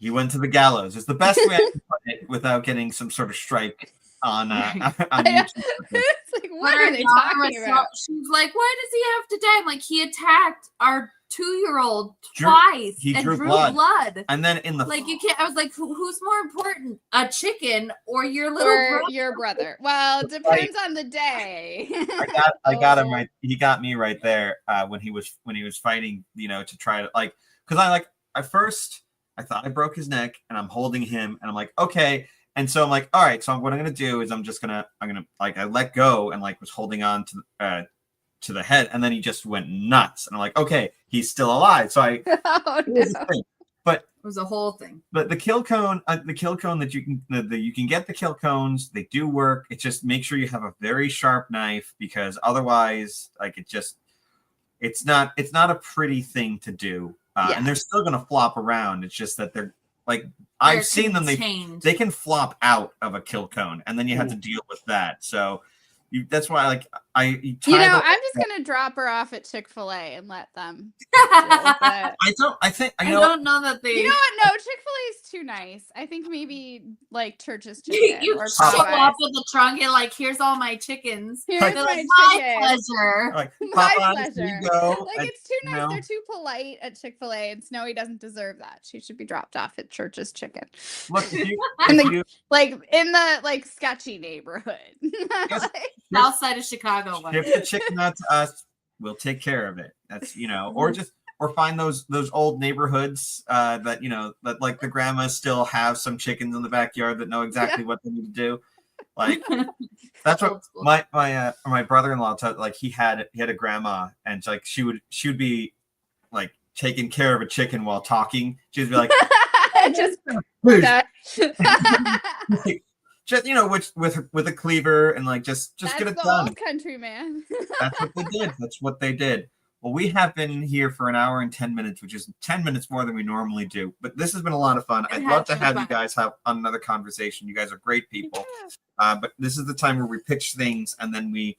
He went to the gallows. It's the best way I can put it without getting some sort of strike on YouTube. It's like, what are they talking about? She's like, why does he have to die? I'm like, he attacked our 2-year-old twice. He drew blood. And then in the you can't. I was like, who's more important, a chicken or your little brother? Your brother? Well, it depends on the day. I got him right. He got me right there when he was fighting. To try to because at first. I thought I broke his neck, and I'm holding him, and I'm like, okay. And so I'm like, all right. So what I'm gonna do is I'm gonna I let go and was holding on to the head, and then he just went nuts, and I'm like, okay, he's still alive. So but it was a whole thing. But the kill cone that you can get the kill cones. They do work. It's just make sure you have a very sharp knife, because otherwise, it's not a pretty thing to do. And they're still going to flop around. It's just that I've seen them. They can flop out of a kill cone, and then you have to deal with that. So that's why I'm just gonna drop her off at Chick-fil-A and let them deal with it. I don't know that they. You know what? No, Chick-fil-A is too nice. I think maybe like Church's Chicken you or show Popeyes. up in the trunk and like, here's all my chickens. Here's my chicken. pleasure. Like, My Popeyes, pleasure. here you go. Like it's too nice. They're too polite at Chick-fil-A, and Snowy doesn't deserve that. She should be dropped off at Church's Chicken. Look, like in the like sketchy neighborhood. Outside of Chicago. Ship the chicken out to us. We'll take care of it. That's or find those old neighborhoods that that like the grandmas still have some chickens in the backyard that know exactly what they need to do. Like that's what my brother-in-law like he had a grandma, and like she would be like taking care of a chicken while talking. She'd be like just with a cleaver and like just get it done. Old country man. That's what they did. Well, we have been here for an hour and 10 minutes, which is 10 minutes more than we normally do. But this has been a lot of fun. I'd love to have you guys have another conversation. You guys are great people. But this is the time where we pitch things, and then we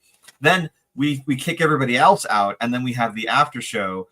kick everybody else out, and then we have the after show,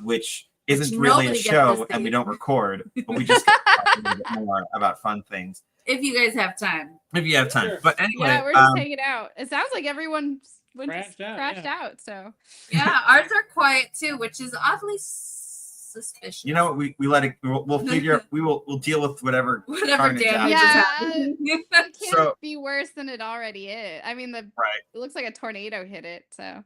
which isn't really a show, and we don't record, but we just talk a little bit more about fun things. If you guys have time. If you have time. Sure. But anyway. Yeah, we're just hanging out. It sounds like everyone crashed out. So yeah, ours are quiet too, which is oddly suspicious. You know what? We let it. We'll figure. We'll deal with whatever damage happened. It can't be worse than it already is. I mean, it looks like a tornado hit it. So.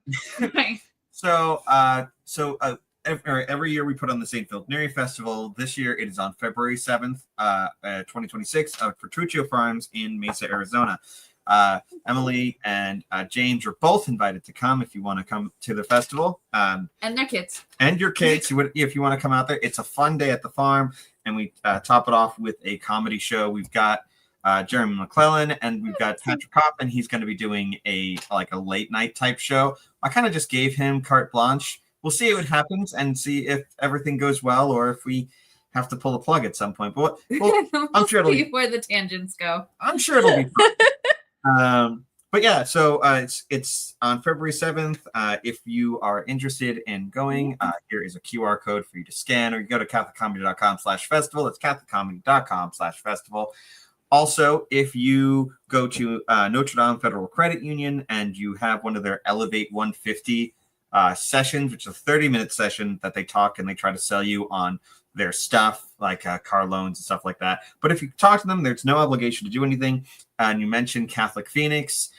Every year we put on the St. Philip Festival. This year it is on February 7th, 2026 at Petruccio Farms in Mesa, Arizona. Emily and James are both invited to come if you want to come to the festival. And their kids. And your kids, if you want to come out there. It's a fun day at the farm, and we top it off with a comedy show. We've got Jeremy McClellan, and we've got Patrick Hoffman. He's going to be doing a late night type show. I kind of just gave him carte blanche. We'll see what happens and see if everything goes well, or if we have to pull the plug at some point. But I'm sure it'll be where the tangents go. I'm sure it'll be fun. But yeah, so it's on February 7th. If you are interested in going, here is a QR code for you to scan, or you go to catholiccomedy.com/festival. It's catholiccomedy.com/festival. Also, if you go to Notre Dame Federal Credit Union and you have one of their Elevate 150 sessions, which is a 30-minute session that they talk and they try to sell you on their stuff, like car loans and stuff like that. But if you talk to them, there's no obligation to do anything. And you mentioned Catholic Phoenix,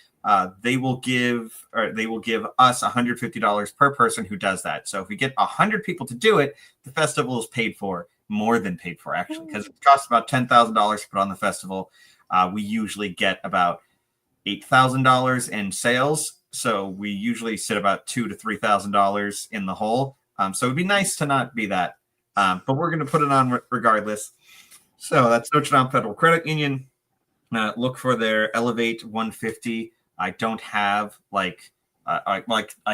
they will give us $150 per person who does that. So if we get 100 people to do it, the festival is paid for, more than paid for actually, because it costs about $10,000 to put on the festival. We usually get about $8,000 in sales. So we usually sit about $2,000 to $3,000 in the hole. So it'd be nice to not be that. But we're going to put it on regardless. So that's Notre Dame Federal Credit Union. Look for their Elevate 150. I don't have I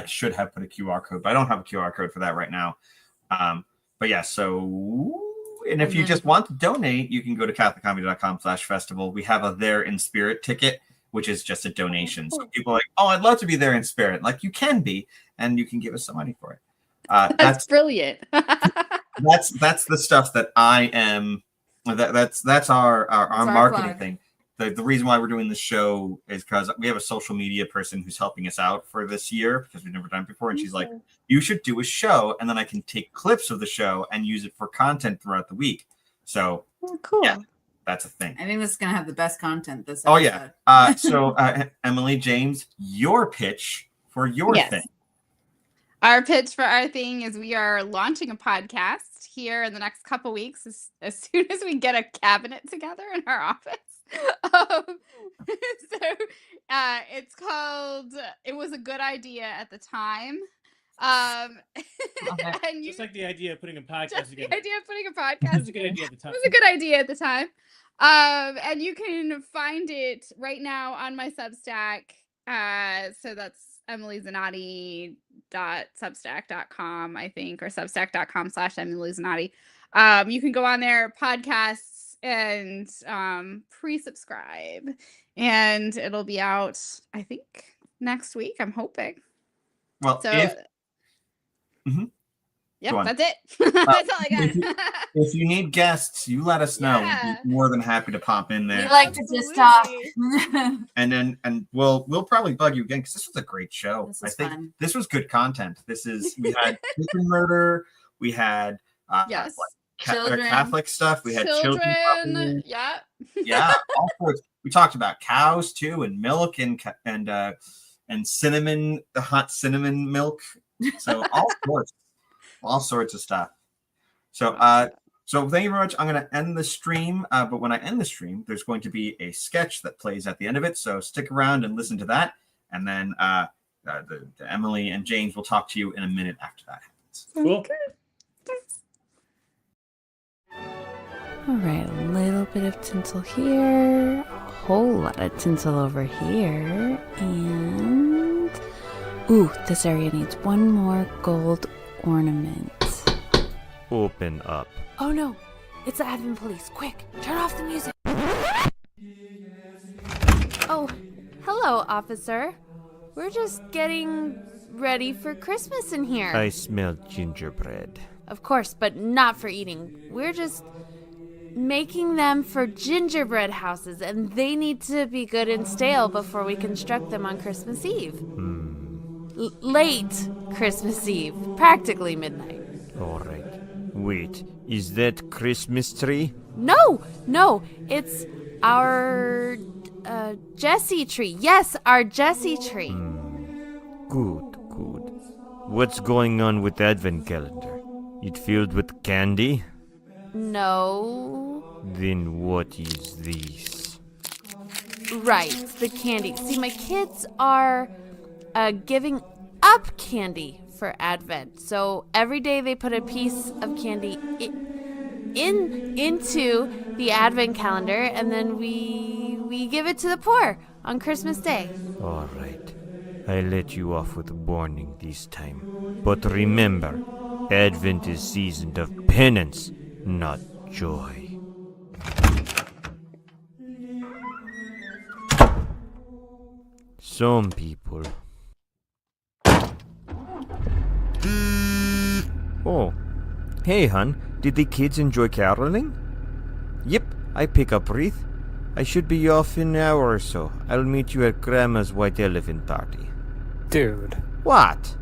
should have put a QR code, but I don't have a QR code for that right now. But yeah, and if you just want to donate, you can go to catholiccomedy.com/festival. We have a There in Spirit ticket, which is just a donation. So people are like, oh, I'd love to be there in spirit. Like, you can be, and you can give us some money for it. That's brilliant. that's the stuff that I am. That's our marketing thing. The reason why we're doing this show is because we have a social media person who's helping us out for this year, because we've never done it before. And she's like, you should do a show, and then I can take clips of the show and use it for content throughout the week. So cool. Yeah, that's a thing. I think this is going to have the best content this episode. Oh, yeah. So, Emily, James, your pitch for your thing. Our pitch for our thing is we are launching a podcast here in the next couple weeks as soon as we get a cabinet together in our office. It's called It Was a Good Idea at the Time. And just like the idea of putting a podcast together. The idea of putting a podcast. It was a good idea at the time. It was a good idea at the time. And you can find it right now on my Substack. So that's emilyzanotti.substack.com, I think, or substack.com/emilyzanotti. You can go on there, podcasts, and pre-subscribe, and it'll be out, I think, next week. I'm hoping. Well, So, if yep, Go on. that's it. That's all I got. if you need guests, you let us know. Yeah. We'd be more than happy to pop in We there. like to just talk. And we'll probably bug you again because this was a great show. This I is think fun. this was good content. We had chicken murder, we had Yes. Children. Catholic stuff, we had children. Yeah. Yeah, all sorts. We talked about cows too, and milk, and cinnamon, the hot cinnamon milk. So all sorts of stuff. So so thank you very much. I'm going to end the stream, but when I end the stream, there's going to be a sketch that plays at the end of it. So stick around and listen to that, and then the Emily and James will talk to you in a minute after that happens. Cool. All right, a little bit of tinsel here, a whole lot of tinsel over here, and ooh, this area needs one more gold ornament. Open up. Oh no, it's the admin police. Quick, turn off the music. Oh, hello, officer. We're just getting ready for Christmas in here. I smell gingerbread. Of course, but not for eating. We're just making them for gingerbread houses, and they need to be good and stale before we construct them on Christmas Eve. Late Christmas Eve, practically midnight. All right. Wait, is that Christmas tree? No, it's our Jessie tree. Yes, our Jessie tree. Good. What's going on with the Advent calendar? It filled with candy? No. Then what is this? Right, the candy. See, my kids are giving up candy for Advent. So every day they put a piece of candy into the Advent calendar, and then we give it to the poor on Christmas Day. All right. I let you off with a warning this time. But remember, Advent is season of penance, not joy. Some people. Oh, hey, hon. Did the kids enjoy caroling? Yep, I pick up wreath. I should be off in an hour or so. I'll meet you at Grandma's white elephant party. Dude. What?